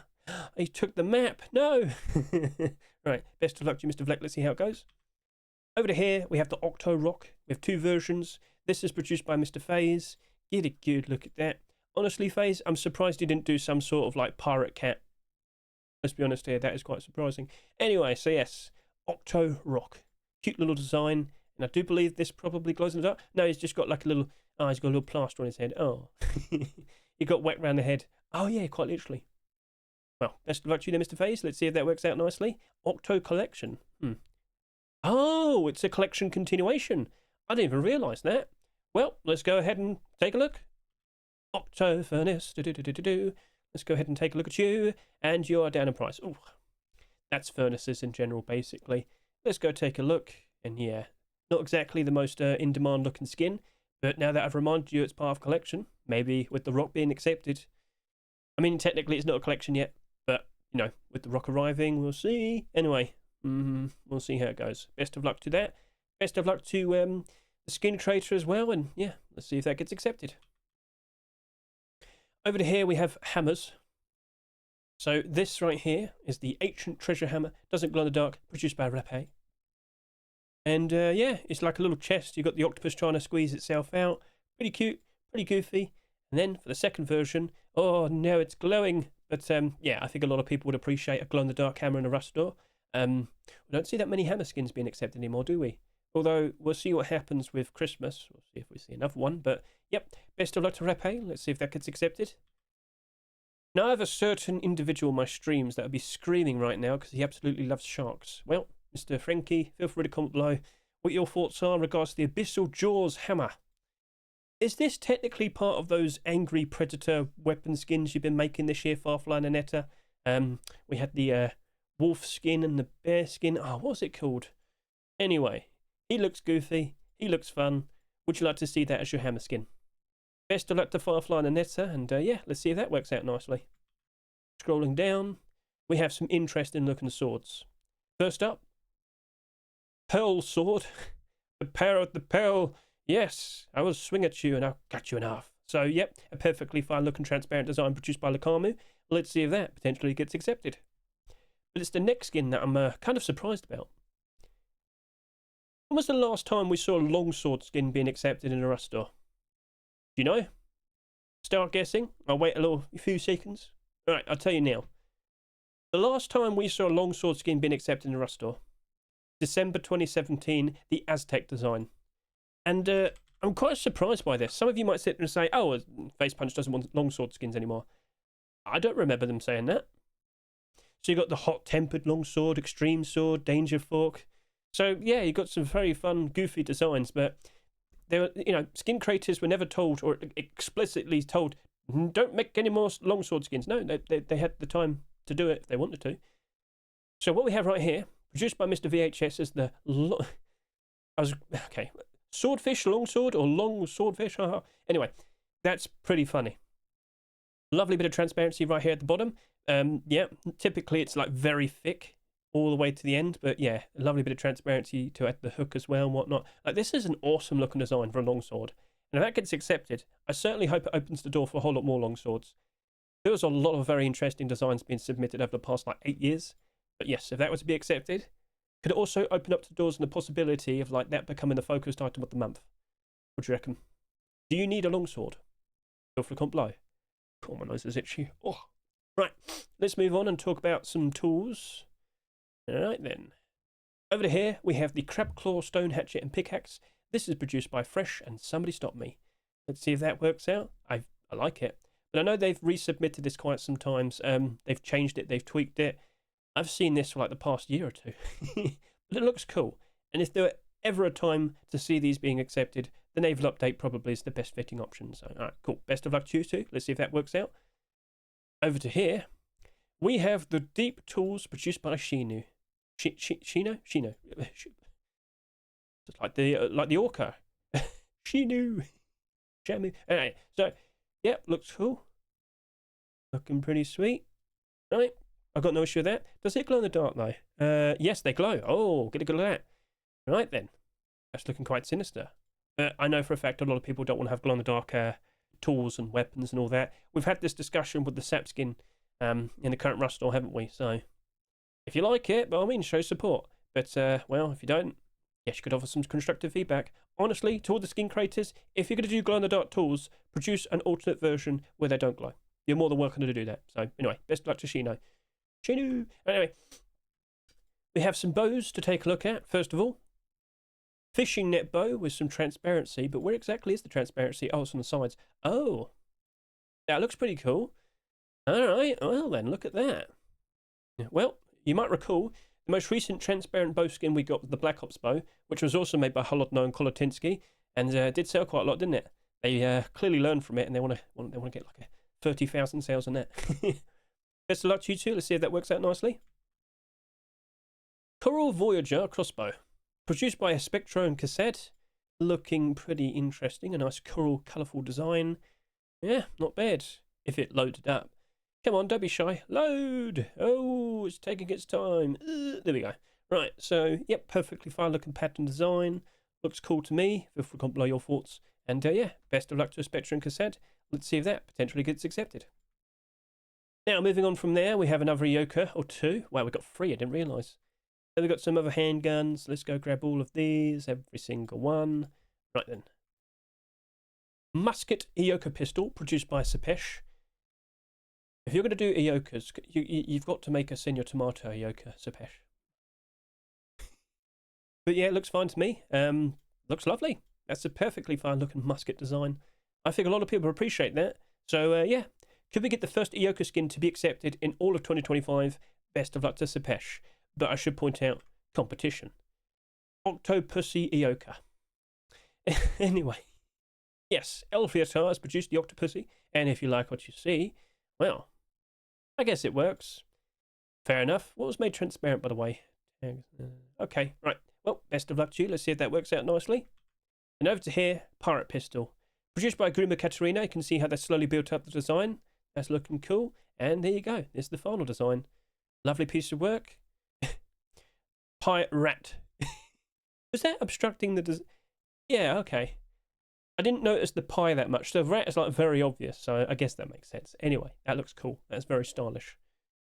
He took the map. No. Right, best of luck to you, Mr. Vlek. Let's see how it goes. Over to here, we have the Octo Rock. We have 2 versions. This is produced by Mr. FaZe. Get a good look at that. Honestly, FaZe, I'm surprised he didn't do some sort of like pirate cat. Let's be honest here, that is quite surprising. Anyway, so yes, Octo Rock. Cute little design. And I do believe this probably glows in the dark. No, he's just got like a little, oh, he's got a little plaster on his head. Oh, he got wet around the head. Oh yeah, quite literally. Well, best of luck to you then, Mr. FaZe. Let's see if that works out nicely. Octo Collection. Oh, it's a collection continuation. I didn't even realise that. Well, let's go ahead and take a look. Octo Furnace. Let's go ahead and take a look at you. And you are down in price. Oh, that's furnaces in general, basically. Let's go take a look. And yeah, not exactly the most in-demand looking skin. But now that I've reminded you it's part of collection, maybe with the rock being accepted. I mean, technically it's not a collection yet. But, you know, with the rock arriving, we'll see. Anyway, we'll see how it goes. Best of luck to that. Best of luck to the skin creator as well. And yeah, let's see if that gets accepted. Over to here we have hammers. So this right here is the Ancient Treasure Hammer. Doesn't glow in the dark. Produced by Rapé. And yeah, it's like a little chest. You've got the octopus trying to squeeze itself out. Pretty cute. Pretty goofy. And then for the second version, oh no, it's glowing. But yeah, I think a lot of people would appreciate a glow-in-the-dark hammer and a rust door. We don't see that many hammer skins being accepted anymore, do we? Although, we'll see what happens with Christmas. We'll see if we see another one. But, yep, best of luck to Rapé. Let's see if that gets accepted. Now, I have a certain individual in my streams that would be screaming right now because he absolutely loves sharks. Well, Mr. Frankie, feel free to comment below what your thoughts are in regards to the Abyssal Jaws hammer. Is this technically part of those angry predator weapon skins you've been making this year, Farfly and Netta? We had the wolf skin and the bear skin. Oh, what was it called? Anyway, he looks goofy. He looks fun. Would you like to see that as your hammer skin? Best of luck to Farfly and Netta, and yeah, let's see if that works out nicely. Scrolling down, we have some interesting looking swords. First up, Pearl Sword. The power of the pearl. Yes, I will swing at you and I'll cut you in half. So, yep, a perfectly fine looking transparent design produced by Khokhloma. Let's see if that potentially gets accepted. But it's the next skin that I'm kind of surprised about. When was the last time we saw a longsword skin being accepted in a rust store? Do you know? Start guessing. I'll wait a few seconds. Alright, I'll tell you now. The last time we saw a longsword skin being accepted in a rust store, December 2017, the Aztec design. And I'm quite surprised by this. Some of you might sit there and say, oh, Face Punch doesn't want longsword skins anymore. I don't remember them saying that. So you got the hot-tempered longsword, extreme sword, danger fork. So yeah, you got some very fun, goofy designs, but they were, you know, skin creators were never told or explicitly told, don't make any more longsword skins. No, they had the time to do it if they wanted to. So what we have right here, produced by Mr. VHS, is the swordfish longsword or long swordfish. Anyway, that's pretty funny. Lovely bit of transparency right here at the bottom. Yeah, typically it's like very thick all the way to the end, but yeah, a lovely bit of transparency to add the hook as well and whatnot. Like, this is an awesome looking design for a longsword. And if that gets accepted, I certainly hope it opens the door for a whole lot more longswords. There was a lot of very interesting designs being submitted over the past like 8 years. But yes, if that were to be accepted, could it also open up the doors and the possibility of like that becoming the focused item of the month? What do you reckon? Do you need a longsword? Feel free to comment below. Oh, my nose is itchy. Oh. Right, let's move on and talk about some tools. Alright then. Over to here, we have the Crab Claw Stone Hatchet and Pickaxe. This is produced by Fresh and Somebody Stop Me. Let's see if that works out. I like it. But I know they've resubmitted this quite some times. They've changed it, they've tweaked it. I've seen this for like the past year or two. But it looks cool. And if there were ever a time to see these being accepted, the Naval update probably is the best fitting option. So, alright, cool. Best of luck to you two. Let's see if that works out. Over to here, we have the Deep Tools produced by Shino. Shino? It's like the orca. Shino. Shamu. Alright, so, yep, looks cool. Looking pretty sweet. Right, I've got no issue with that. Does it glow in the dark though? Yes, they glow. Oh, get a good look at that. Right then. That's looking quite sinister. I know for a fact a lot of people don't want to have glow in the dark tools and weapons and all that. We've had this discussion with the sap skin in the current Rust store, haven't we? So if you like it, by all means, show support. But, well, if you don't, yes, you could offer some constructive feedback. Honestly, to all the skin creators, if you're going to do glow-in-the-dark tools, produce an alternate version where they don't glow. You're more than welcome to do that. So, anyway, best of luck to Shino. Shino! Anyway, we have some bows to take a look at, first of all. Fishing net bow with some transparency, but where exactly is the transparency? Oh, it's on the sides. Oh, that looks pretty cool. All right, well then, look at that. Well, you might recall the most recent transparent bow skin we got was the Black Ops bow, which was also made by Holodno and Kolotinsky, and did sell quite a lot, didn't it? They clearly learned from it, and they want to get like a 30,000 sales on that. Best of luck to you two. Let's see if that works out nicely. Coral Voyager crossbow, produced by a Spectro and Cassette, looking pretty interesting. A nice coral, colourful design. Yeah, not bad if it loaded up. Come on, don't be shy. Load! Oh, it's taking its time. There we go. Right, so, yep, perfectly fine looking pattern design. Looks cool to me. Feel free to comment below your thoughts. And, yeah, best of luck to a Spectrum cassette. Let's see if that potentially gets accepted. Now, moving on from there, we have another Eyoka, or two. Wow, we got three, I didn't realise. Then we've got some other handguns. Let's go grab all of these, every single one. Right then. Musket Eyoka pistol, produced by Sepesh. If you're going to do Eyokas, you've got to make a Senor Tomato Eyoka, Sepesh. But yeah, it looks fine to me. Looks lovely. That's a perfectly fine looking musket design. I think a lot of people appreciate that. So yeah, could we get the first Eyoka skin to be accepted in all of 2025? Best of luck to Sepesh. But I should point out, competition. Octopussy Eyoka. Anyway. Yes, Elfiatar has produced the Octopussy, and if you like what you see, well, I guess it works. Fair enough. What was made transparent, by the way? Okay, right. Well, best of luck to you. Let's see if that works out nicely. And over to here, Pirate Pistol. Produced by Gruma Katerina. You can see how they slowly built up the design. That's looking cool. And there you go. There's the final design. Lovely piece of work. Pirate Rat. Was that obstructing the design? Yeah, okay. I didn't notice the pie that much. So rat is like very obvious. So I guess that makes sense. Anyway, that looks cool. That's very stylish.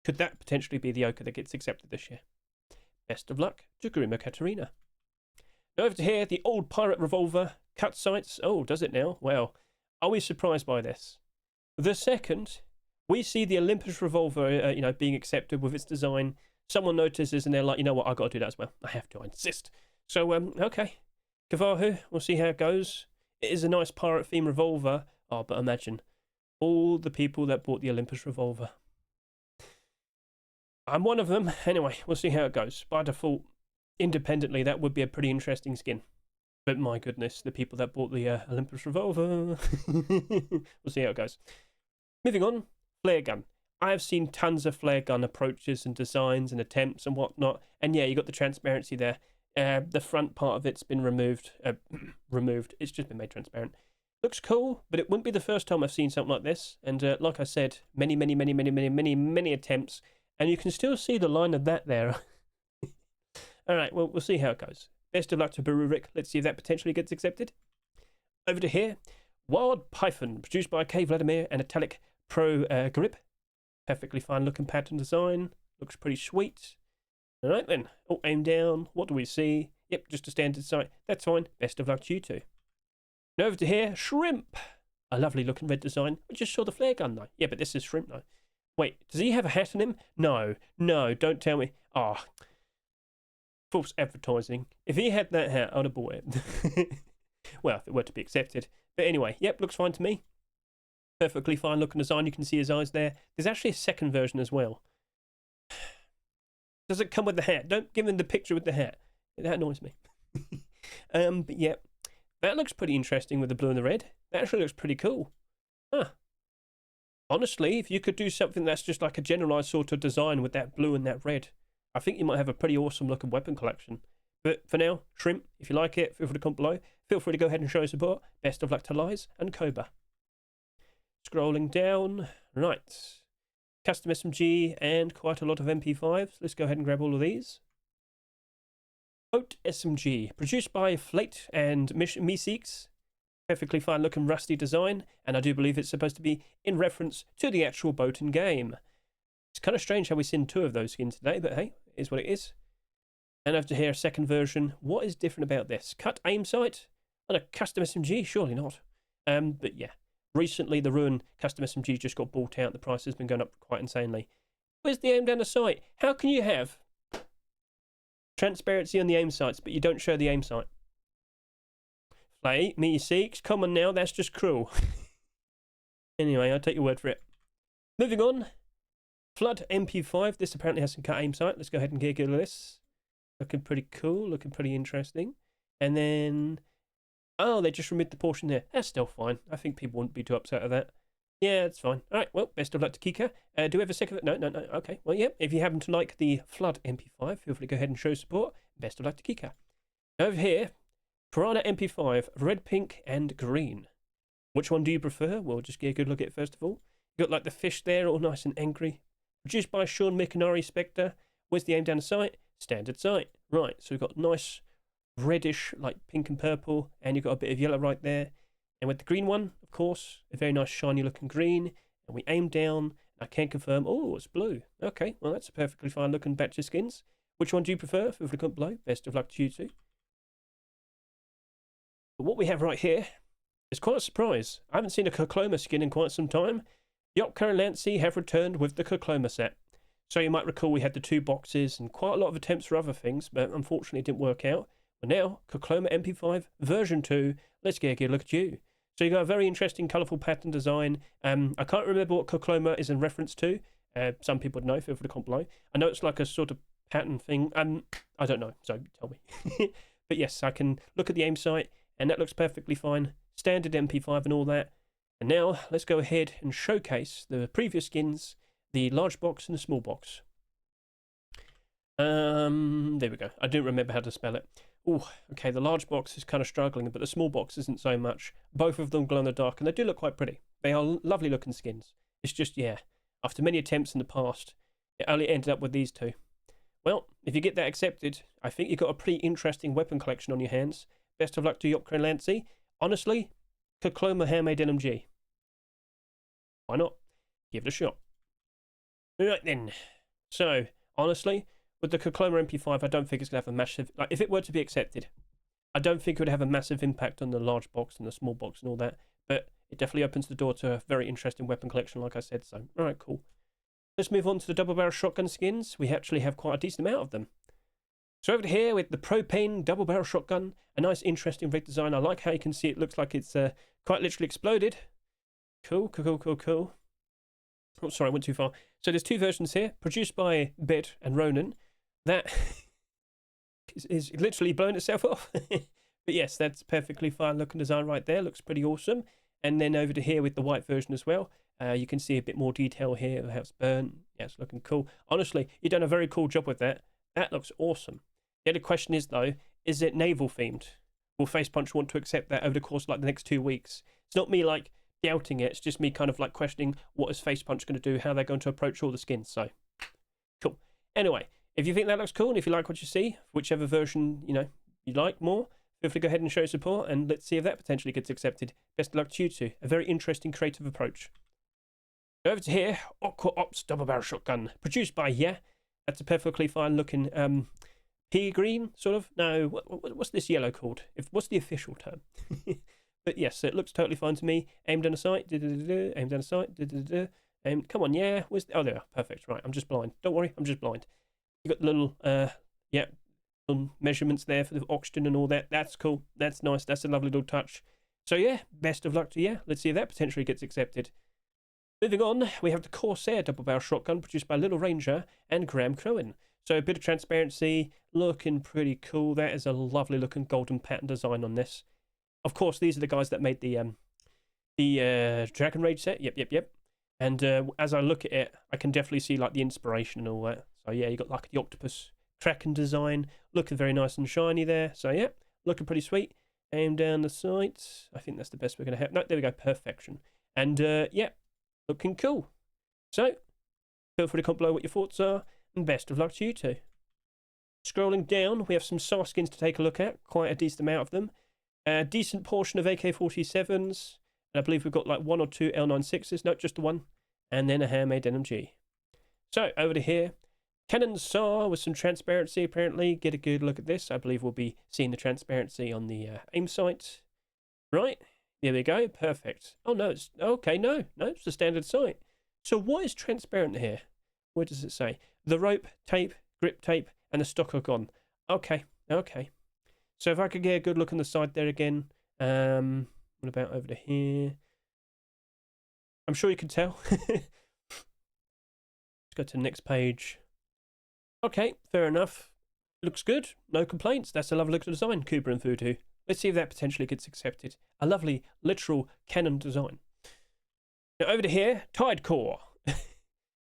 Could that potentially be the Eyoka that gets accepted this year? Best of luck to Gruma Katerina. Now over to here, the old pirate revolver, cut sights. Oh, does it now? Well, are we surprised by this? The second we see the Olympus revolver, being accepted with its design, someone notices and they're like, you know what, I've got to do that as well. I have to, I insist. So, okay. Kavahu, we'll see how it goes. It is a nice pirate theme revolver. Oh, but imagine all the people that bought the Olympus revolver. I'm one of them. Anyway, we'll see how it goes. By default, independently, that would be a pretty interesting skin. But my goodness, the people that bought the Olympus revolver. We'll see how it goes. Moving on, flare gun. I have seen tons of flare gun approaches and designs and attempts and whatnot. And yeah, you got the transparency there. The front part of it's been removed. It's just been made transparent. Looks cool, but it wouldn't be the first time I've seen something like this. And like I said, many attempts. And you can still see the line of that there. All right, well, we'll see how it goes. Best of luck to Barurik. Let's see if that potentially gets accepted. Over to here. Wild Python, produced by K. Vladimir and Italic Pro Grip. Perfectly fine looking pattern design. Looks pretty sweet. All right then. Oh, aim down. What do we see? Yep, just a standard sight. That's fine. Best of luck to you two. Now over to here. Shrimp. A lovely looking red design. We just saw the flare gun though. Yeah, but this is Shrimp though. Wait, does he have a hat on him? No, don't tell me. Ah, oh, false advertising. If he had that hat, I'd have bought it. Well, if it were to be accepted. But anyway, yep, looks fine to me. Perfectly fine looking design. You can see his eyes there. There's actually a second version as well. Does it come with the hat? Don't give him the picture with the hat. That annoys me. But yeah, that looks pretty interesting with the blue and the red. That actually looks pretty cool. Huh. Honestly, if you could do something that's just like a generalized sort of design with that blue and that red, I think you might have a pretty awesome looking weapon collection. But for now, Shrimp, if you like it, feel free to comment below. Feel free to go ahead and show your support. Best of luck to Lies and Cobra. Scrolling down. Right. custom SMG, and quite a lot of MP5s. Let's go ahead and grab all of these. Octo SMG, produced by Flate and Meeseeks. Perfectly fine looking rusty design, and I do believe it's supposed to be in reference to the actual boat in game. It's kind of strange how we've seen two of those skins today, but hey, it is what it is. And over here, second version. What is different about this? Cut aim sight on a custom SMG? Surely not. But yeah, recently the Ruin custom SMG just got bought out. The price has been going up quite insanely. Where's the aim down the sight? How can you have transparency on the aim sights, but you don't show the aim sight? Flate, Meeseeks, come on now, that's just cruel. Anyway, I'll take your word for it. Moving on. Flood MP5. This apparently has some cut aim sight. Let's go ahead and get a this. Looking pretty cool, looking pretty interesting. And then, oh, they just removed the portion there. That's still fine. I think people wouldn't be too upset at that. Yeah, it's fine. All right, well, best of luck to Kika. Do we have a second? No. Okay, well, yeah. If you happen to like the Flood MP5, feel free to go ahead and show support. Best of luck to Kika. Over here, Piranha MP5, red, pink, and green. Which one do you prefer? We'll just get a good look at it first of all. You got like the fish there, all nice and angry. Produced by Sean Mikanari Spectre. Where's the aim down the sight? Standard sight. Right, so we've got nice reddish, like pink and purple, and you've got a bit of yellow right there. And with the green one, of course, a very nice shiny looking green. And we aim down. I can confirm, oh, it's blue. Okay, well, that's a perfectly fine looking batch of skins. Which one do you prefer? Feel free to comment below. Best of luck to you two. But what we have right here is quite a surprise. I haven't seen a Khokhloma skin in quite some time. Octo Rock have returned with the Khokhloma set. So you might recall we had the 2 boxes and quite a lot of attempts for other things, but unfortunately it didn't work out. But now, Khokhloma MP5 version 2, let's get a look at you. So you got a very interesting colourful pattern design. I can't remember what Khokhloma is in reference to. Some people would know, feel free to comment below. I know it's like a sort of pattern thing. I don't know, so tell me. But yes, I can look at the aim sight, and that looks perfectly fine. Standard MP5 and all that. And now, let's go ahead and showcase the previous skins, the large box and the small box. There we go. I don't remember how to spell it. Oh, okay, the large box is kind of struggling, but the small box isn't so much. Both of them glow in the dark, and they do look quite pretty. They are lovely looking skins. It's just, yeah, after many attempts in the past, it only ended up with these two. Well, if you get that accepted, I think you've got a pretty interesting weapon collection on your hands. Best of luck to Octo Rock. Honestly, Khokhloma handmade LMG. Why not? Give it a shot. Right then. So, honestly, with the Khokhloma MP5, I don't think it's going to have a massive... Like, if it were to be accepted, I don't think it would have a massive impact on the large box and the small box and all that. But it definitely opens the door to a very interesting weapon collection, like I said. So, alright, cool. Let's move on to the double barrel shotgun skins. We actually have quite a decent amount of them. So over here with the propane double barrel shotgun, a nice interesting rig design. I like how you can see it looks like it's quite literally exploded. Cool. Oh, sorry, I went too far. So there's 2 versions here, produced by Bed and Ronan. That is literally blowing itself off. But yes, that's perfectly fine looking design right there. Looks pretty awesome. And then over to here with the white version as well. You can see a bit more detail here of how it's burnt. Yeah, it's looking cool. Honestly, you've done a very cool job with that. That looks awesome. The other question is, though, is it naval themed? Will Facepunch want to accept that over the course of like the next 2 weeks? It's not me like doubting it. It's just me kind of like questioning what is Facepunch going to do, how they're going to approach all the skins. So, cool. Anyway, if you think that looks cool and if you like what you see, whichever version, you know, you like more, feel free to go ahead and show support and let's see if that potentially gets accepted. Best of luck to you two. A very interesting creative approach. Over to here, Octopus double barrel shotgun, produced by That's a perfectly fine looking pea green, sort of. No, what's this yellow called? What's the official term? But yes, it looks totally fine to me. Aim down the sight, aim down the sight, come on, yeah. Where's oh, there, perfect. Right, I'm just blind. Don't worry, I'm just blind. You got the little little measurements there for the oxygen and all that. That's cool. That's nice. That's a lovely little touch. So yeah, best of luck to you. Let's see if that potentially gets accepted. Moving on, we have the Corsair double barrel shotgun produced by Little Ranger and Graham Crowan. So a bit of transparency, looking pretty cool. That is a lovely looking golden pattern design on this. Of course, these are the guys that made the Dragon Rage set. Yep. And as I look at it, I can definitely see like the inspiration and all that. So yeah, you got like the Octopus Kraken design, looking very nice and shiny there. So yeah, looking pretty sweet. Aim down the sights. I think that's the best we're going to have. No, there we go, perfection. And yeah, looking cool. So Feel free to comment below what your thoughts are, and best of luck to you two. Scrolling down, we have some SAR skins to take a look at, quite a decent amount of them. A decent portion of AK-47s, and I believe we've got like 1 or 2 L96s, no, just the one, and then a handmade NMG. So, over to here. Canon SAR with some transparency, apparently. Get a good look at this. I believe we'll be seeing the transparency on the aim sight. Right, there we go, perfect. Oh, no, it's, okay, no, it's the standard sight. So what is transparent here? What does it say? The rope, tape, grip tape, and the stock are gone. Okay. So if I could get a good look on the side there again. What about over to here? I'm sure you can tell. Let's go to the next page. Okay, fair enough. Looks good. No complaints. That's a lovely look at the design, Cooper and V2. Let's see if that potentially gets accepted. A lovely, literal Canon design. Now over to here, Tidecore.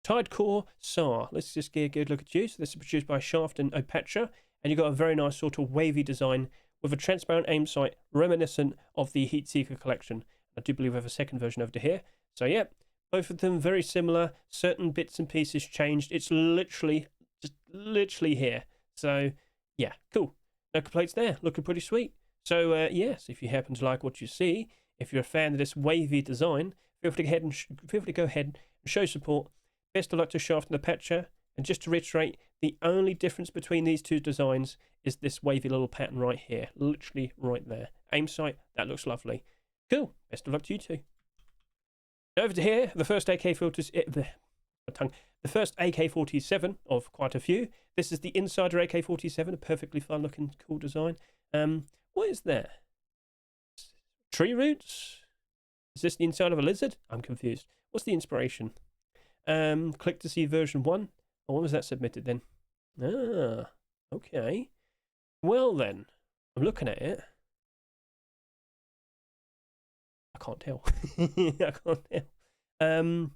Tidecore SAR. Let's just get a good look at you. So this is produced by Shaft and Opacha, and you've got a very nice sort of wavy design with a transparent aim sight reminiscent of the Heatseeker collection. I do believe we have a second version over to here. So yeah, both of them very similar. Certain bits and pieces changed. It's literally here. So yeah, cool. No complaints there. Looking pretty sweet. So yes, if you happen to like what you see, if you're a fan of this wavy design, feel free to go ahead and show support. Best of luck to Shaft and Opacha. And just to reiterate, the only difference between these two designs is this wavy little pattern right here, literally right there. Aim sight, that looks lovely. Cool. Best of luck to you two. Over to here, the first AK-47 of quite a few. This is the Insider AK-47, a perfectly fun-looking, cool design. What is there? Tree roots? Is this the inside of a lizard? I'm confused. What's the inspiration? Click to see version 1. Oh, when was that submitted then? Ah, okay. Well then, I'm looking at it. I can't tell. I can't tell.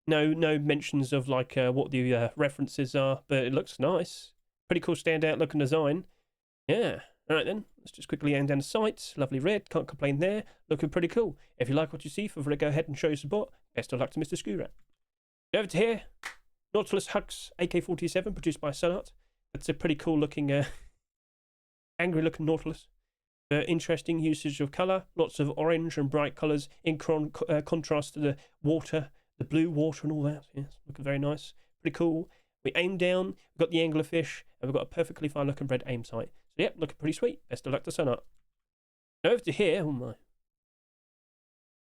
No mentions of like what the references are, but it looks nice. Pretty cool standout looking design. Yeah. Alright then, let's just quickly aim down the sights. Lovely red, can't complain there. Looking pretty cool. If you like what you see, feel free to go ahead and show your support. Best of luck to Mr. Screwrat. Over to here, Nautilus Hux AK-47, produced by Sunart. That's a pretty cool looking, angry looking Nautilus. Interesting usage of colour, lots of orange and bright colours in contrast to the water, the blue water and all that. Yes, looking very nice. Pretty cool. We aim down, we've got the angular fish, and we've got a perfectly fine looking red aim sight. So yeah, looking pretty sweet. Best of luck to Sunart. Now over to here, oh my.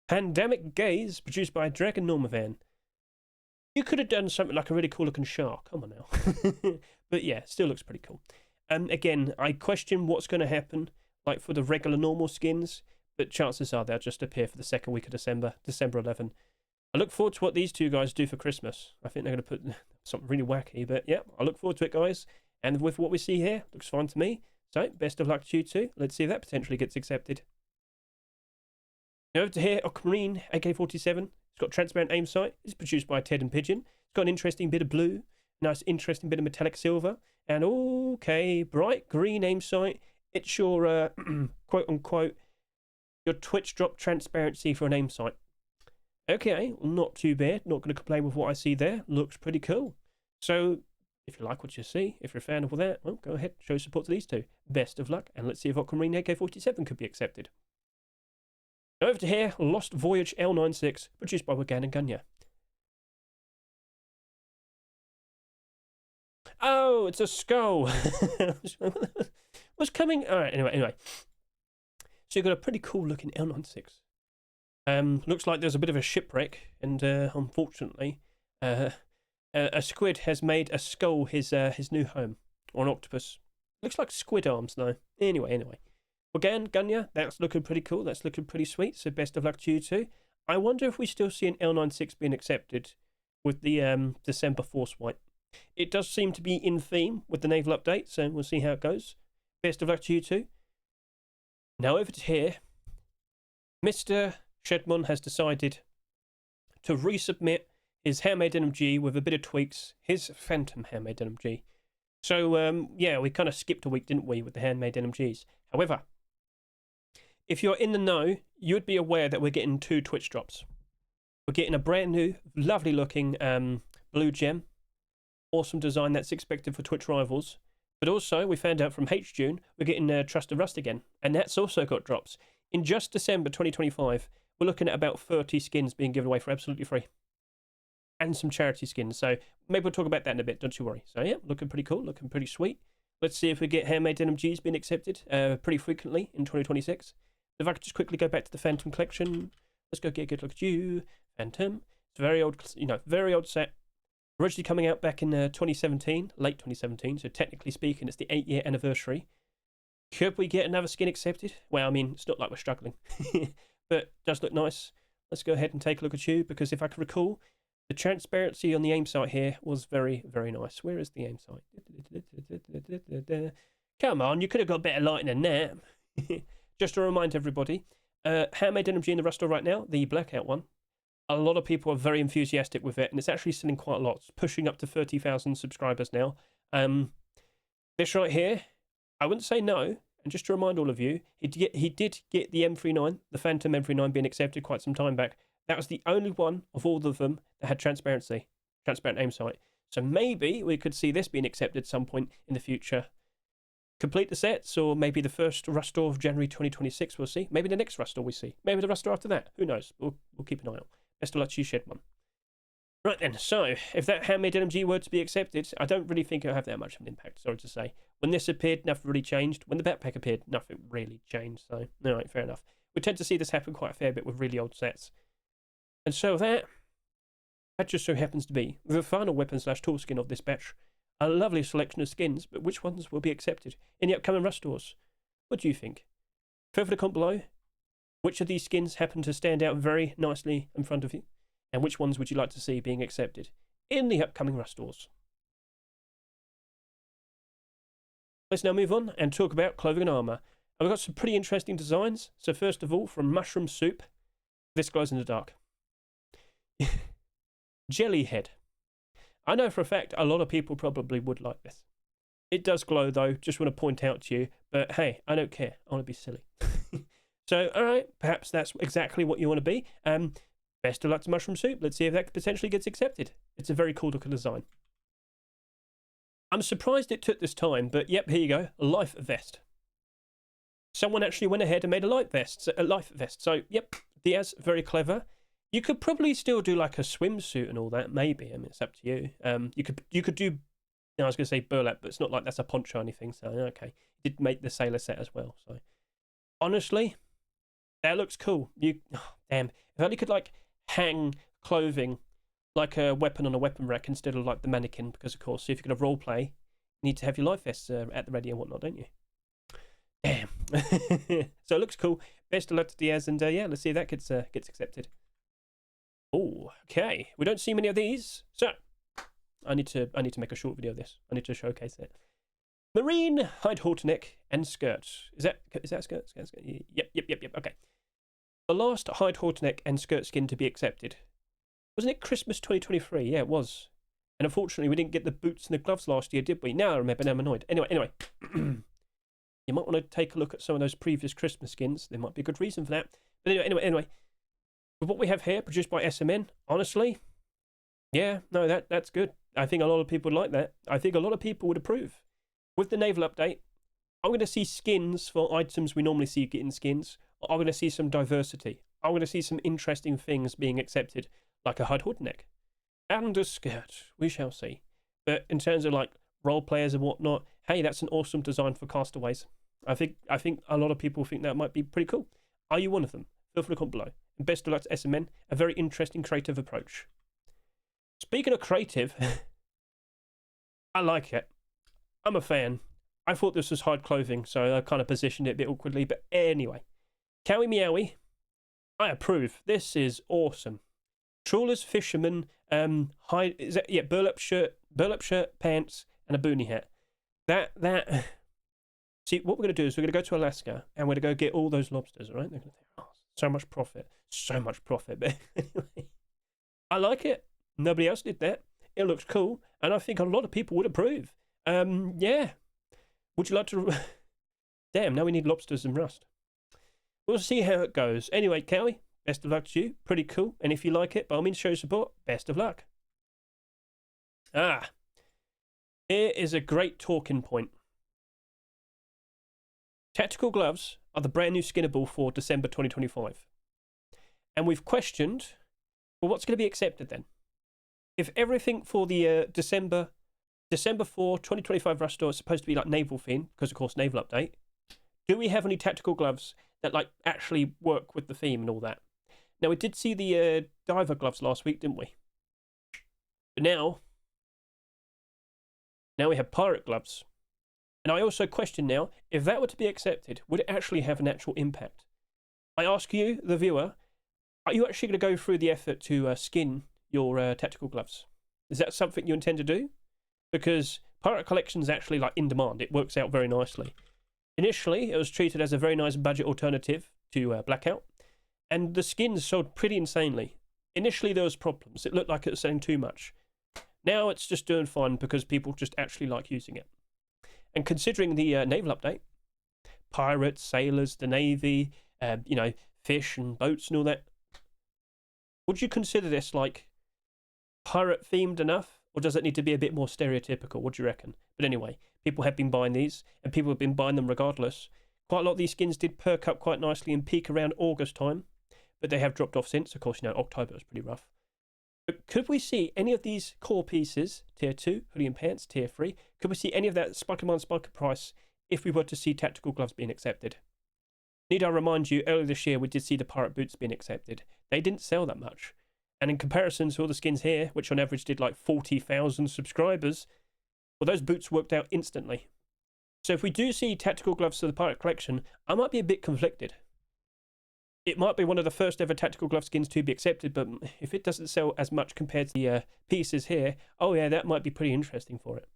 Pandemic Gaze, produced by Dragon Normavan. You could have done something like a really cool looking shark. Come on now. But yeah, still looks pretty cool. Again, I question what's going to happen, like for the regular normal skins, but chances are they'll just appear for the second week of December 11. I look forward to what these two guys do for Christmas. I think they're going to put something really wacky, but yeah, I look forward to it, guys. And with what we see here, looks fine to me. So, best of luck to you two. Let's see if that potentially gets accepted. Now over to here, Aquamarine AK-47. It's got transparent aim sight. It's produced by Ted and Pigeon. It's got an interesting bit of blue, nice interesting bit of metallic silver, and okay, bright green aim sight. It's your quote unquote your Twitch drop transparency for an aim sight. Okay, well, not too bad. Not going to complain with what I see there. Looks pretty cool. So if you like what you see, if you're a fan of all that, well, go ahead, show support to these two. Best of luck, and let's see if Aquamarine AK-47 could be accepted. Over to here, Lost Voyage L96, produced by Wagan and Gunya. Oh, it's a skull. What's coming? All right, anyway. So you've got a pretty cool looking L96. Looks like there's a bit of a shipwreck, and unfortunately, a squid has made a skull his new home, or an octopus. Looks like squid arms though. Anyway. Again, Gunya, that's looking pretty cool. That's looking pretty sweet. So best of luck to you two. I wonder if we still see an L96 being accepted with the December Force White. It does seem to be in theme with the Naval update, so we'll see how it goes. Best of luck to you two. Now over to here, Mr. Shedmon has decided to resubmit his handmade NMG with a bit of tweaks, his Phantom handmade NMG. So, yeah, we kind of skipped a week, didn't we, with the handmade NMGs. However, if you're in the know, you'd be aware that we're getting 2 Twitch drops. We're getting a brand new, lovely looking blue gem. Awesome design that's expected for Twitch rivals. But also, we found out from June we're getting Trust of Rust again. And that's also got drops. In just December 2025, we're looking at about 30 skins being given away for absolutely free. And some charity skins. So maybe we'll talk about that in a bit, don't you worry. So yeah, looking pretty cool, looking pretty sweet. Let's see if we get handmade NMGs being accepted pretty frequently in 2026. If I could just quickly go back to the Phantom collection. Let's go get a good look at you. Phantom. It's a very old, very old set. Originally coming out back in 2017, late 2017, so technically speaking, it's the 8-year anniversary. Could we get another skin accepted? Well, I mean, it's not like we're struggling, but it does look nice. Let's go ahead and take a look at you, because if I can recall, the transparency on the aim site here was very, very nice. Where is the aim site? Come on, you could have got better lighting than that. Just to remind everybody, handmade NMG in the Rust store right now, the blackout one. A lot of people are very enthusiastic with it, and it's actually selling quite a lot. It's pushing up to 30,000 subscribers now. This right here, I wouldn't say no. And just to remind all of you, he did get the M39, the Phantom M39 being accepted quite some time back. That was the only one of all of them that had transparent aim sight. So maybe we could see this being accepted at some point in the future. Complete the sets, or maybe the first Rust store of January 2026, we'll see. Maybe the next Rust store we see. Maybe the Rust store after that. Who knows? We'll keep an eye out. Best of luck to you, Shed one. Right then, so if that handmade NMG were to be accepted, I don't really think it'll have that much of an impact, sorry to say. When this appeared, nothing really changed. When the backpack appeared, nothing really changed. So, alright, fair enough. We tend to see this happen quite a fair bit with really old sets. And so that just so happens to be the final weapon/tool skin of this batch. A lovely selection of skins, but which ones will be accepted in the upcoming Rust stores? What do you think? Feel free to comment below. Which of these skins happen to stand out very nicely in front of you? And which ones would you like to see being accepted in the upcoming Rust stores? Let's now move on and talk about clothing and armour. And we've got some pretty interesting designs. So first of all, from Mushroom Soup, this glows in the dark. Jelly Head. I know for a fact a lot of people probably would like this. It does glow though, just want to point out to you. But hey, I don't care. I want to be silly. So, alright, perhaps that's exactly what you want to be. Best of luck to Mushroom Soup. Let's see if that potentially gets accepted. It's a very cool looking design. I'm surprised it took this time, but yep, here you go. A life vest. Someone actually went ahead and made a life vest. So, yep, Diaz, very clever. You could probably still do like a swimsuit and all that, maybe. I mean, it's up to you. You could do, I was going to say burlap, but it's not like that's a poncho or anything. So, okay. Did make the sailor set as well. So, honestly, that looks cool. Damn. If only could like hang clothing like a weapon on a weapon rack instead of like the mannequin, because of course, if you're going to role play, you need to have your life vests at the ready and whatnot, don't you? Damn. So it looks cool. Best of luck to Diaz, and yeah, let's see if that gets accepted. Oh, okay. We don't see many of these, so I need to make a short video of this. I need to showcase it. Marine hide halterneck and skirt. Is that skirt? Skirt? Yep. Okay. The last hide halterneck and skirt skin to be accepted. Wasn't it Christmas 2023? Yeah, it was. And unfortunately, we didn't get the boots and the gloves last year, did we? Now I remember, now I'm annoyed. Anyway. You might want to take a look at some of those previous Christmas skins. There might be a good reason for that. But anyway. With what we have here, produced by SMN, honestly, yeah, no, that's good. I think a lot of people would like that. I think a lot of people would approve. With the Naval update, I'm going to see skins for items we normally see getting skins. I'm going to see some diversity. I'm going to see some interesting things being accepted, like a hide halterneck and a skirt. We shall see. But in terms of like role players and whatnot, hey, that's an awesome design for castaways. I think a lot of people think that might be pretty cool. Are you one of them? Feel free to comment below. And best of luck to SMN. A very interesting creative approach. Speaking of creative, I like it. I'm a fan. I thought this was hard clothing, so I kind of positioned it a bit awkwardly. But anyway, Cowie Meowie, I approve. This is awesome. Trawlers, fishermen, burlap shirt, pants, and a boonie hat. That. See, what we're going to do is we're going to go to Alaska and we're going to go get all those lobsters, all right? They're going to think, oh, so much profit. But anyway, I like it. Nobody else did that. It looks cool, and I think a lot of people would approve. Yeah. Would you like to... Damn, now we need lobsters and rust. We'll see how it goes. Anyway, Cowie, best of luck to you. Pretty cool. And if you like it, by all means, show support. Best of luck. Ah, here is a great talking point. Tactical gloves are the brand new Skinnable for December 2025. And we've questioned, well, what's going to be accepted then? If everything for the December 4 2025 rush store is supposed to be like Naval theme, because of course Naval update, do we have any tactical gloves that like actually work with the theme and all that? Now we did see the diver gloves last week, didn't we? But now we have pirate gloves. And I also question now, if that were to be accepted, would it actually have an actual impact? I ask you, the viewer, are you actually going to go through the effort to skin your tactical gloves? Is that something you intend to do? Because pirate collection is actually like in demand. It works out very nicely. Initially, it was treated as a very nice budget alternative to Blackout, and the skins sold pretty insanely. Initially, there was problems. It looked like it was selling too much. Now it's just doing fine because people just actually like using it. And considering the Naval update, pirates, sailors, the Navy, you know, fish and boats and all that, would you consider this like pirate themed enough, or does it need to be a bit more stereotypical? What do you reckon? But anyway, people have been buying these, and people have been buying them regardless. Quite a lot of these skins did perk up quite nicely and peak around August time, but they have dropped off since. Of course, you know, October was pretty rough. But could we see any of these core pieces, tier 2, hoodie and pants, tier 3, could we see any of that spike demand, spike price if we were to see tactical gloves being accepted? Need I remind you, earlier this year we did see the pirate boots being accepted. They didn't sell that much. And in comparison to all the skins here, which on average did like 40,000 subscribers, well, those boots worked out instantly. So if we do see tactical gloves for the pirate collection, I might be a bit conflicted. It might be one of the first ever tactical glove skins to be accepted, but if it doesn't sell as much compared to the pieces here, oh yeah, that might be pretty interesting for it.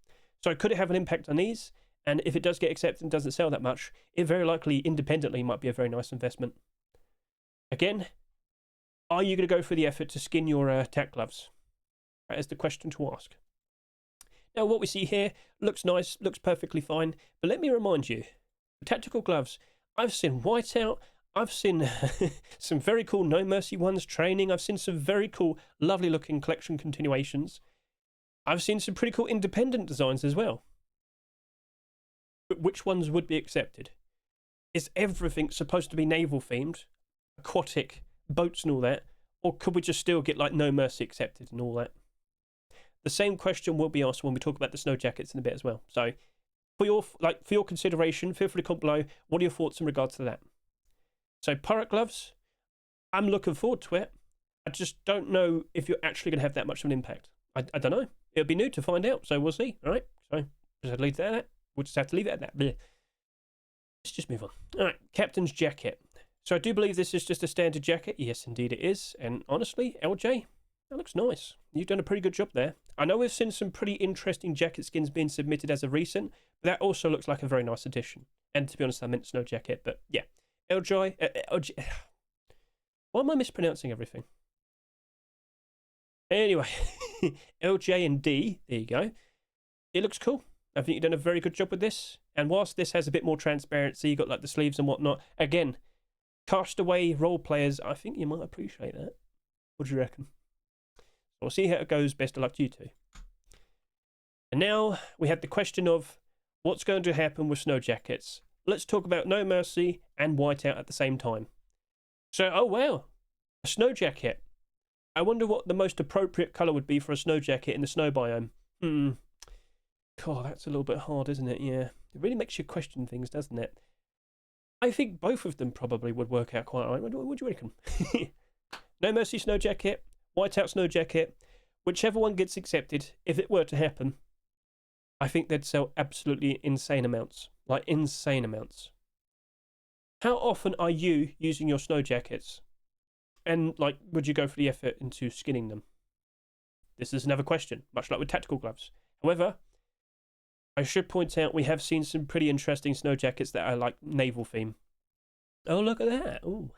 So could it have an impact on these? And if it does get accepted and doesn't sell that much, it very likely independently might be a very nice investment. Again, are you going to go for the effort to skin your tac gloves? That is the question to ask. Now what we see here looks nice, looks perfectly fine, but let me remind you, tactical gloves, I've seen Whiteout, I've seen some very cool No Mercy ones training. I've seen some very cool, lovely looking collection continuations. I've seen some pretty cool independent designs as well. But which ones would be accepted? Is everything supposed to be naval themed, aquatic, boats and all that? Or could we just still get like No Mercy accepted and all that? The same question will be asked when we talk about the snow jackets in a bit as well. So for your consideration, feel free to comment below. What are your thoughts in regards to that? So pirate gloves, I'm looking forward to it. I just don't know if you're actually going to have that much of an impact. I don't know. It'll be new to find out, so we'll see. All right, so just leave that at that. We'll just have to leave it at that. Blech. Let's just move on. All right, Captain's jacket. So I do believe this is just a standard jacket. Yes, indeed it is. And honestly, LJ, that looks nice. You've done a pretty good job there. I know we've seen some pretty interesting jacket skins being submitted as of recent, but that also looks like a very nice addition. And to be honest, I meant snow jacket, but yeah. LJ, why am I mispronouncing everything? Anyway, LJ and D, there you go. It looks cool. I think you've done a very good job with this. And whilst this has a bit more transparency, you've got like the sleeves and whatnot. Again, castaway role players, I think you might appreciate that. What do you reckon? We'll see how it goes. Best of luck to you two. And now we have the question of what's going to happen with snow jackets. Let's talk about No Mercy and Whiteout at the same time. So, oh wow, a snow jacket. I wonder what the most appropriate colour would be for a snow jacket in the snow biome. God, that's a little bit hard, isn't it? Yeah, it really makes you question things, doesn't it? I think both of them probably would work out quite right. What do you reckon? No Mercy snow jacket, Whiteout snow jacket, whichever one gets accepted, if it were to happen, I think they'd sell absolutely insane amounts. Like insane amounts. How often are you using your snow jackets? And like, would you go for the effort into skinning them? This is another question, much like with tactical gloves. However, I should point out we have seen some pretty interesting snow jackets that are like naval theme. Oh, look at that. Ooh.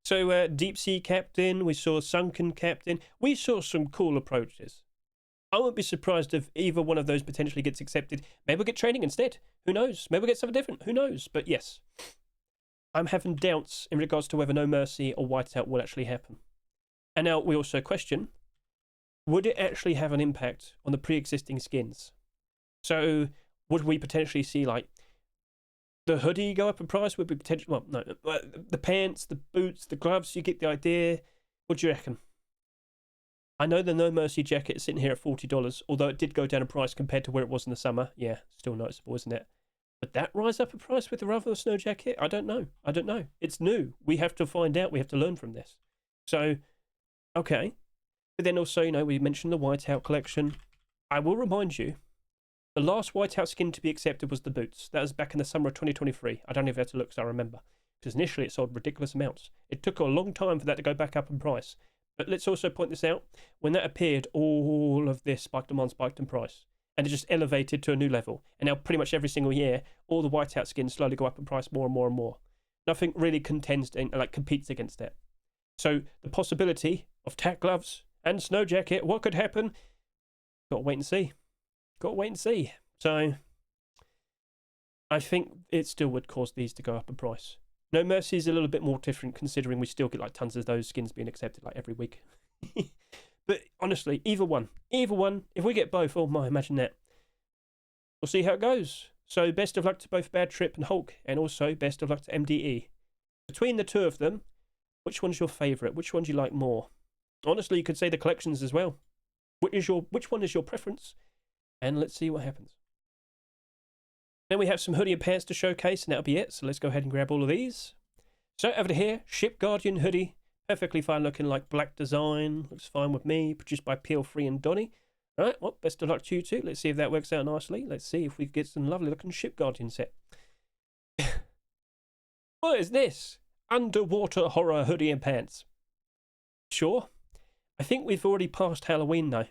So Deep Sea Captain, we saw Sunken Captain. We saw some cool approaches. I wouldn't be surprised if either one of those potentially gets accepted. Maybe we'll get training instead. Who knows? Maybe we'll get something different. Who knows? But yes, I'm having doubts in regards to whether No Mercy or Whiteout will actually happen. And now we also question, would it actually have an impact on the pre-existing skins? So would we potentially see like the hoodie go up in price? Would be potentially, well, no, the pants, the boots, the gloves, you get the idea. What do you reckon? I know the No Mercy jacket is sitting here at $40, although it did go down in price compared to where it was in the summer. Yeah, still noticeable, isn't it? But that rise up in price with the rather snow jacket? I don't know. I don't know. It's new. We have to find out. We have to learn from this. So, okay. But then also, you know, we mentioned the Whiteout collection. I will remind you, the last Whiteout skin to be accepted was the boots. That was back in the summer of 2023. I don't even have to look, so I remember. Because initially it sold ridiculous amounts. It took a long time for that to go back up in price. But let's also point this out. When that appeared, all of this spiked in price. And it just elevated to a new level. And now pretty much every single year, all the Whiteout skins slowly go up in price more and more and more. Nothing really competes against it. So the possibility of tack gloves and snow jacket, what could happen? Got to wait and see. Got to wait and see. So I think it still would cause these to go up in price. No Mercy is a little bit more different, considering we still get like tons of those skins being accepted like every week. But honestly, either one, if we get both, oh my, imagine that. We'll see how it goes. So best of luck to both Bad Trip and Hulk, and also best of luck to MDE. Between the two of them, which one's your favourite? Which one do you like more? Honestly, you could say the collections as well. Which one is your preference? And let's see what happens. Then we have some hoodie and pants to showcase, and that'll be it. So let's go ahead and grab all of these. So over to here, Ship Guardian hoodie. Perfectly fine looking, like black design. Looks fine with me. Produced by PL3 and Donny. All right, well, best of luck to you two. Let's see if that works out nicely. Let's see if we get some lovely looking Ship Guardian set. What is this? Underwater horror hoodie and pants. Sure. I think we've already passed Halloween though.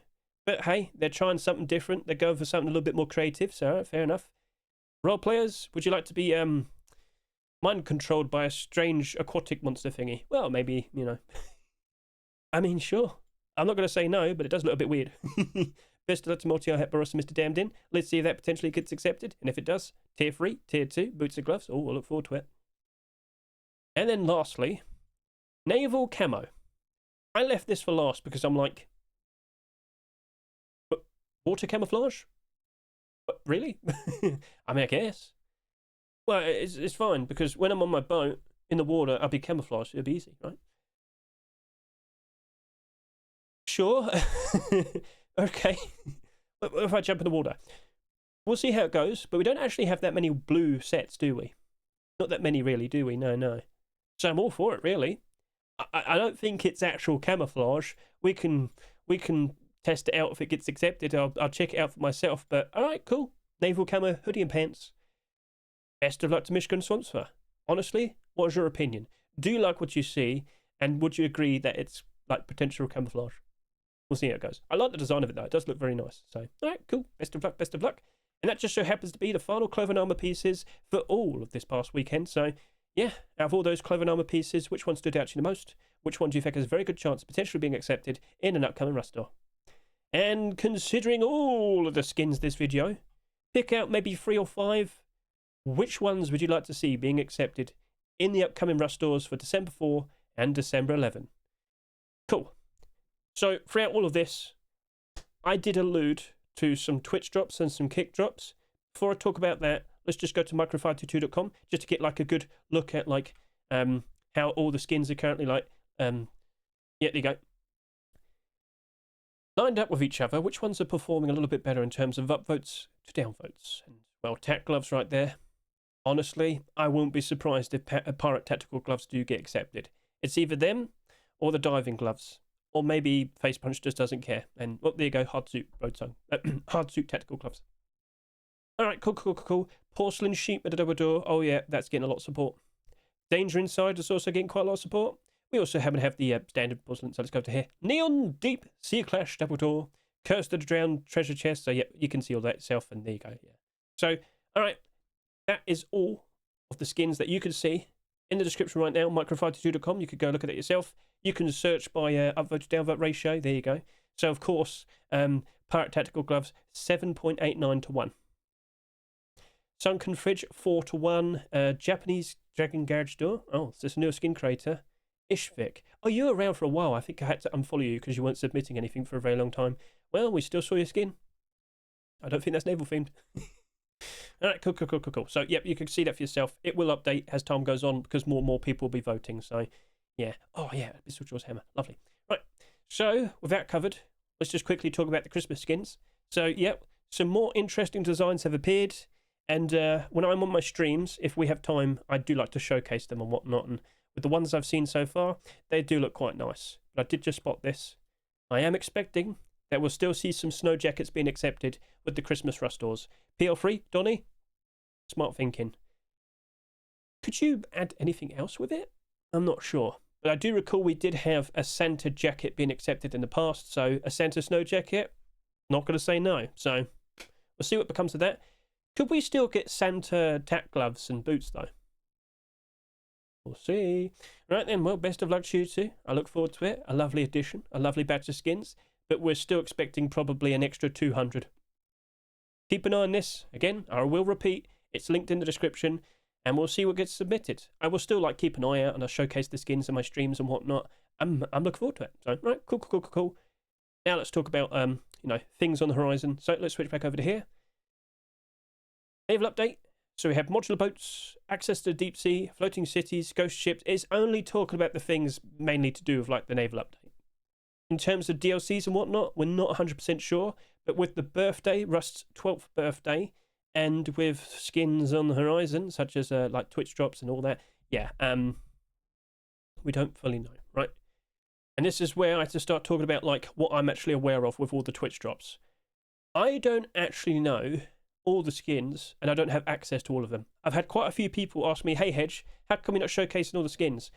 But hey, they're trying something different. They're going for something a little bit more creative. So fair enough. Role players, would you like to be mind controlled by a strange aquatic monster thingy? Well, maybe, you know. I mean, sure. I'm not going to say no, but it does look a bit weird. Best of luck to Multi-Eye Hepbaros and Mr. Damned In. Let's see if that potentially gets accepted. And if it does, Tier 3, Tier 2, boots and gloves. Oh, we'll look forward to it. And then lastly, Naval Camo. I left this for last because I'm like, but water camouflage? But really? I mean, I guess. Well, it's fine because when I'm on my boat in the water, I'll be camouflaged. It'll be easy, right? Sure. Okay. If I jump in the water, we'll see how it goes. But we don't actually have that many blue sets, do we? Not that many, really, do we? No. So I'm all for it, really. I don't think it's actual camouflage. We can test it out if it gets accepted. I'll check it out for myself. But all right, cool. Naval Camo hoodie and pants. Best of luck to Michigan Swamper. Honestly, what is your opinion? Do you like what you see? And would you agree that it's like potential camouflage? We'll see how it goes. I like the design of it though. It does look very nice. So, all right, cool. Best of luck. Best of luck. And that just so happens to be the final clothing armor pieces for all of this past weekend. So, yeah, out of all those clothing armor pieces, which one stood out to you the most? Which one do you think has a very good chance of potentially being accepted in an upcoming Rust store? And considering all of the skins this video, pick out maybe 3 or 5. Which ones would you like to see being accepted in the upcoming Rust stores for December 4 and December 11? Cool. So throughout all of this, I did allude to some Twitch drops and some Kick drops. Before I talk about that, let's just go to micro522.com just to get like a good look at like how all the skins are currently like. Yeah, there you go. Lined up with each other, which ones are performing a little bit better in terms of upvotes to downvotes? And, well, tack gloves right there. Honestly, I won't be surprised if pirate tactical gloves do get accepted. It's either them or the diving gloves. Or maybe Face Punch just doesn't care. And, well, there you go, hard suit, road song. Hard suit tactical gloves. All right, cool. Porcelain sheet with a double door. Oh, yeah, that's getting a lot of support. Danger Inside is also getting quite a lot of support. We also happen to have the standard porcelain, so let's go to here. Neon Deep Sea Clash double door. Curse to the Drowned treasure chest. So, yeah, you can see all that yourself, and there you go. Yeah. So, all right, that is all of the skins that you can see in the description right now, micro522.com. You could go look at it yourself. You can search by upvote to downvote ratio. There you go. So, of course, Pirate Tactical Gloves, 7.89 to 1. Sunken Fridge, 4 to 1. Japanese Dragon Garage Door. Oh, is this a new skin creator? Ishvik. Oh, you were around for a while. I think I had to unfollow you because you weren't submitting anything for a very long time. Well, we still saw your skin. I don't think that's naval themed. All right, cool. So, yep, you can see that for yourself. It will update as time goes on because more and more people will be voting. So, yeah. Oh, yeah, this was Jaws Hammer. Lovely. Right. So, with that covered, let's just quickly talk about the Christmas skins. So, yep, some more interesting designs have appeared. And when I'm on my streams, if we have time, I do like to showcase them and whatnot. And with the ones I've seen so far, they do look quite nice. But I did just spot this. I am expecting that we'll still see some snow jackets being accepted with the Christmas rustors. PL3, Donny? Smart thinking. Could you add anything else with it? I'm not sure. But I do recall we did have a Santa jacket being accepted in the past. So a Santa snow jacket, not going to say no. So we'll see what becomes of that. Could we still get Santa tack gloves and boots though? We'll see. Right then, well, best of luck to you two. I look forward to it. A lovely addition, a lovely batch of skins. But we're still expecting probably an extra 200. Keep an eye on this. Again, I will repeat, it's linked in the description, and we'll see what gets submitted. I will still keep an eye out, and I'll showcase the skins in my streams and whatnot. I'm looking forward to it. So, right, cool. Now let's talk about things on the horizon. So let's switch back over to here. Naval update. So we have modular boats, access to the deep sea, floating cities, ghost ships. It's only talking about the things mainly to do with the naval update. In terms of DLCs and whatnot, we're not 100% sure, but with the birthday, Rust's 12th birthday, and with skins on the horizon, such as Twitch drops and all that, yeah, we don't fully know, right? And this is where I have to start talking about what I'm actually aware of with all the Twitch drops. I don't actually know all the skins, and I don't have access to all of them. I've had quite a few people ask me, hey Hedge, how come you're not showcasing all the skins?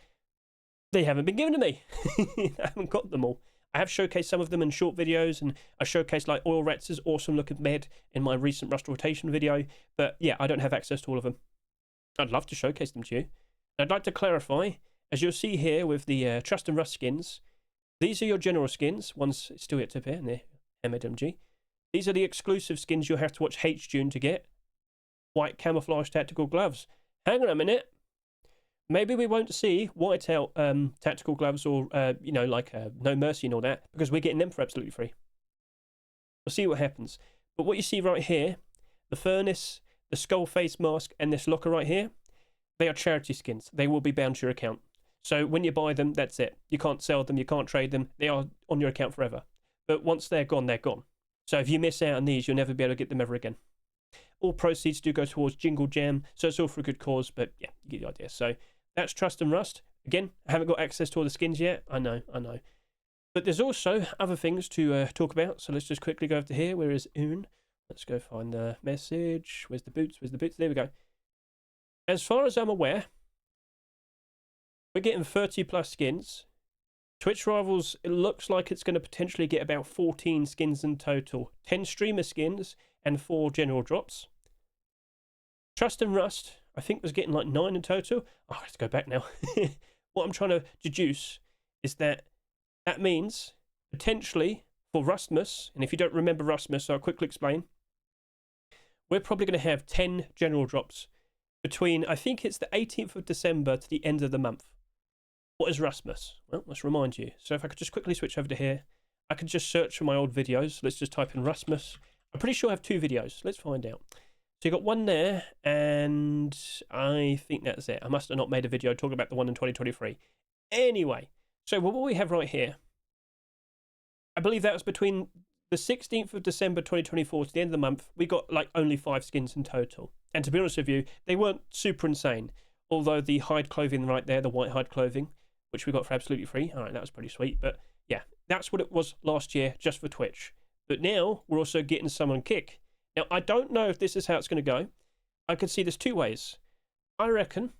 They haven't been given to me. I haven't got them all. I have showcased some of them in short videos, and I showcased Oil Ratz's awesome looking bed in my recent Rust rotation video, but yeah, I don't have access to all of them. I'd love to showcase them to you. I'd like to clarify, as you'll see here with the Trust and Rust skins, these are your general skins, one's still yet to appear in the HMLMG. These are the exclusive skins you'll have to watch H-June to get. White camouflage tactical gloves. Hang on a minute. Maybe we won't see Whiteout tactical gloves or, No Mercy and all that, because we're getting them for absolutely free. We'll see what happens. But what you see right here, the furnace, the skull face mask, and this locker right here, they are charity skins. They will be bound to your account. So when you buy them, that's it. You can't sell them, you can't trade them. They are on your account forever. But once they're gone, they're gone. So if you miss out on these, you'll never be able to get them ever again. All proceeds do go towards Jingle Jam, so it's all for a good cause, but yeah, you get the idea. So that's Trust and Rust. Again, I haven't got access to all the skins yet. I know. But there's also other things to talk about, so let's just quickly go over to here. Where is Un? Let's go find the message. Where's the boots? There we go. As far as I'm aware, we're getting 30 plus skins. Twitch Rivals, it looks like it's going to potentially get about 14 skins in total. 10 streamer skins and 4 general drops. Trust and Rust, I think was getting 9 in total. Oh, let's go back now. What I'm trying to deduce is that means potentially for Rustmas, and if you don't remember Rustmas, I'll quickly explain. We're probably going to have 10 general drops between, I think it's the 18th of December to the end of the month. What is Rustmas? Well, let's remind you. So if I could just quickly switch over to here, I could just search for my old videos. Let's just type in Rustmas. I'm pretty sure I have 2 videos. Let's find out. So you got one there, and I think that's it. I must have not made a video talking about the one in 2023. Anyway, so what we have right here, I believe that was between the 16th of December 2024 to the end of the month. We got only 5 skins in total. And to be honest with you, they weren't super insane. Although the hide clothing right there, the white hide clothing, which we got for absolutely free. All right, that was pretty sweet. But yeah, that's what it was last year just for Twitch. But now we're also getting some on Kick. Now, I don't know if this is how it's going to go. I could see this 2 ways. I reckon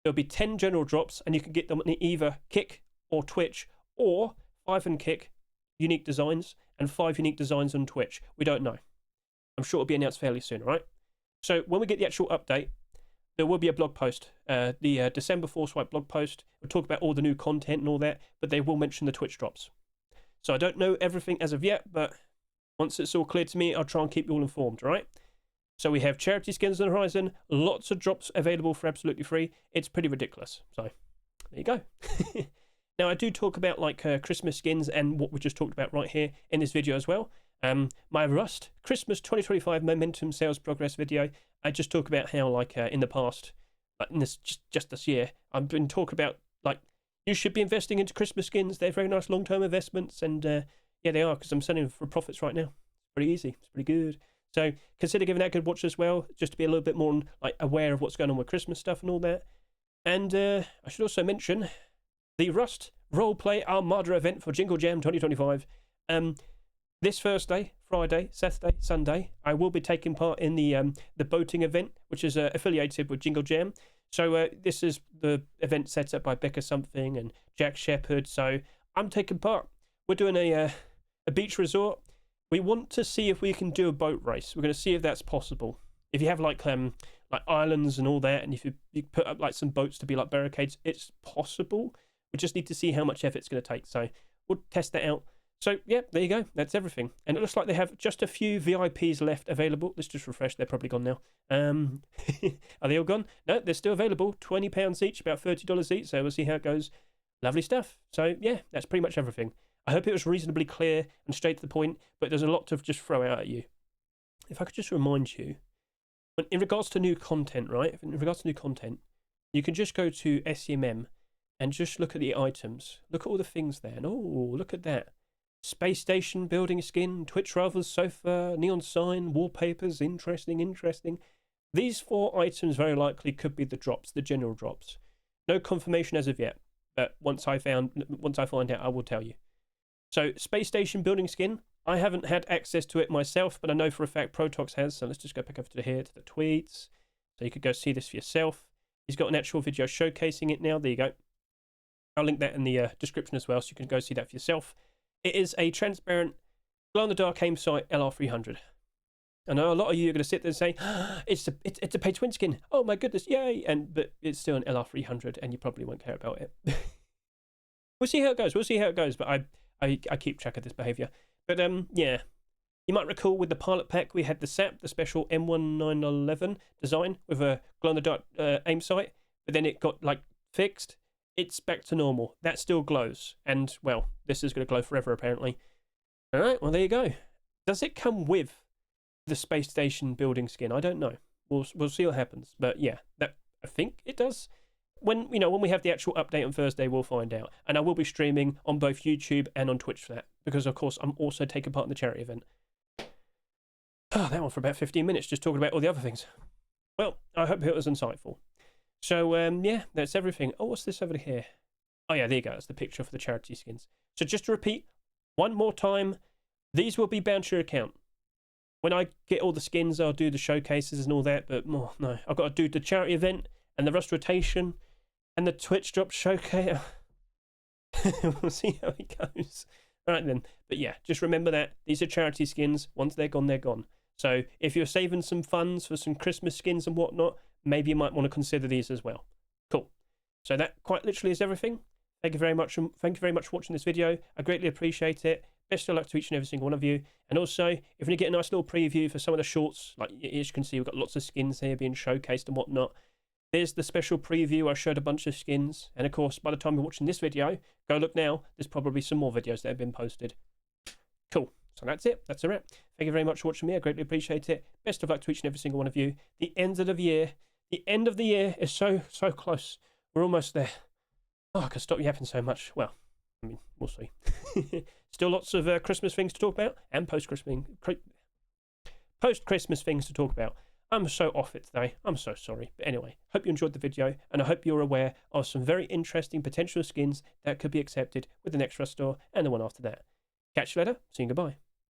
there'll be 10 general drops, and you can get them on either Kick or Twitch, or 5 on Kick, unique designs, and 5 unique designs on Twitch. We don't know. I'm sure it'll be announced fairly soon, all right? So when we get the actual update, there will be a blog post, the December Force White blog post. We'll talk about all the new content and all that, but they will mention the Twitch drops. So I don't know everything as of yet, but once it's all clear to me, I'll try and keep you all informed, all right? So we have charity skins on the horizon, lots of drops available for absolutely free. It's pretty ridiculous. So there you go. Now, I do talk about like Christmas skins and what we just talked about right here in this video as well. My Rust Christmas 2025 Momentum Sales Progress video, I just talk about how like in the past, like in this just this year, I've been talking about like you should be investing into Christmas skins. They're very nice long-term investments, and yeah, they are, because I'm selling for profits right now. It's pretty easy. It's pretty good. So consider giving that a good watch as well, just to be a little bit more like aware of what's going on with Christmas stuff and all that. And I should also mention the Rust Roleplay Armada event for Jingle Jam 2025. This Thursday, Friday, Saturday, Sunday, I will be taking part in the boating event, which is affiliated with Jingle Jam. So this is the event set up by Becca Something and Jack Shepherd. So I'm taking part. We're doing a beach resort. We want to see if we can do a boat race. We're going to see if that's possible. If you have like islands and all that, and if you put up like some boats to be like barricades, it's possible. We just need to see how much effort it's going to take. So we'll test that out. So, yeah, there you go. That's everything. And it looks like they have just a few VIPs left available. Let's just refresh. They're probably gone now. Are they all gone? No, they're still available. £20 each, about $30 each. So we'll see how it goes. Lovely stuff. So, yeah, that's pretty much everything. I hope it was reasonably clear and straight to the point, but there's a lot to just throw out at you. If I could just remind you, in regards to new content, right? In regards to new content, you can just go to SMM and just look at the items. Look at all the things there. And, oh, look at that. Space station, building skin, Twitch rivals, sofa, neon sign, wallpapers. Interesting, interesting. These 4 items very likely could be the drops, the general drops. No confirmation as of yet, but once I find out, I will tell you. So, space station, building skin. I haven't had access to it myself, but I know for a fact Protox has. So let's just go back over to here to the tweets. So you could go see this for yourself. He's got an actual video showcasing it now. There you go. I'll link that in the description as well, so you can go see that for yourself. It is a transparent glow-in-the-dark aim sight LR300. I know a lot of you are going to sit there and say, it's a pay twin skin. Oh my goodness, yay! But it's still an LR300, and you probably won't care about it. We'll see how it goes. We'll see how it goes. But I keep track of this behaviour. But yeah, you might recall with the pilot pack we had the SAP, the special M1911 design with a glow-in-the-dark aim sight, but then it got like fixed. It's back to normal. That still glows. And, well, this is going to glow forever, apparently. All right, well, there you go. Does it come with the space station building skin? I don't know. We'll see what happens. But, yeah, that I think it does. When we have the actual update on Thursday, we'll find out. And I will be streaming on both YouTube and on Twitch for that. Because, of course, I'm also taking part in the charity event. Oh, that one for about 15 minutes, just talking about all the other things. Well, I hope it was insightful. So, yeah, that's everything. Oh, what's this over here? Oh, yeah, there you go. That's the picture for the charity skins. So just to repeat, one more time, these will be bound to your account. When I get all the skins, I'll do the showcases and all that, but no, I've got to do the charity event and the Rust rotation and the Twitch drop showcase. We'll see how it goes. All right, then. But, yeah, just remember that. These are charity skins. Once they're gone, they're gone. So if you're saving some funds for some Christmas skins and whatnot, maybe you might want to consider these as well. Cool. So that quite literally is everything. Thank you very much. Thank you very much for watching this video. I greatly appreciate it. Best of luck to each and every single one of you. And also, if you want to get a nice little preview for some of the shorts, like as you can see, we've got lots of skins here being showcased and whatnot. There's the special preview. I showed a bunch of skins. And of course, by the time you're watching this video, go look now. There's probably some more videos that have been posted. Cool. So that's it. That's a wrap. Thank you very much for watching me. I greatly appreciate it. Best of luck to each and every single one of you. The end of the year. The end of the year is so close. We're almost there. Oh, I can stop yapping so much. Well, I mean, we'll see. Still lots of Christmas things to talk about and post-Christmas things to talk about. I'm so off it today. I'm so sorry. But anyway, hope you enjoyed the video, and I hope you're aware of some very interesting potential skins that could be accepted with the next Rust store and the one after that. Catch you later. See you, goodbye.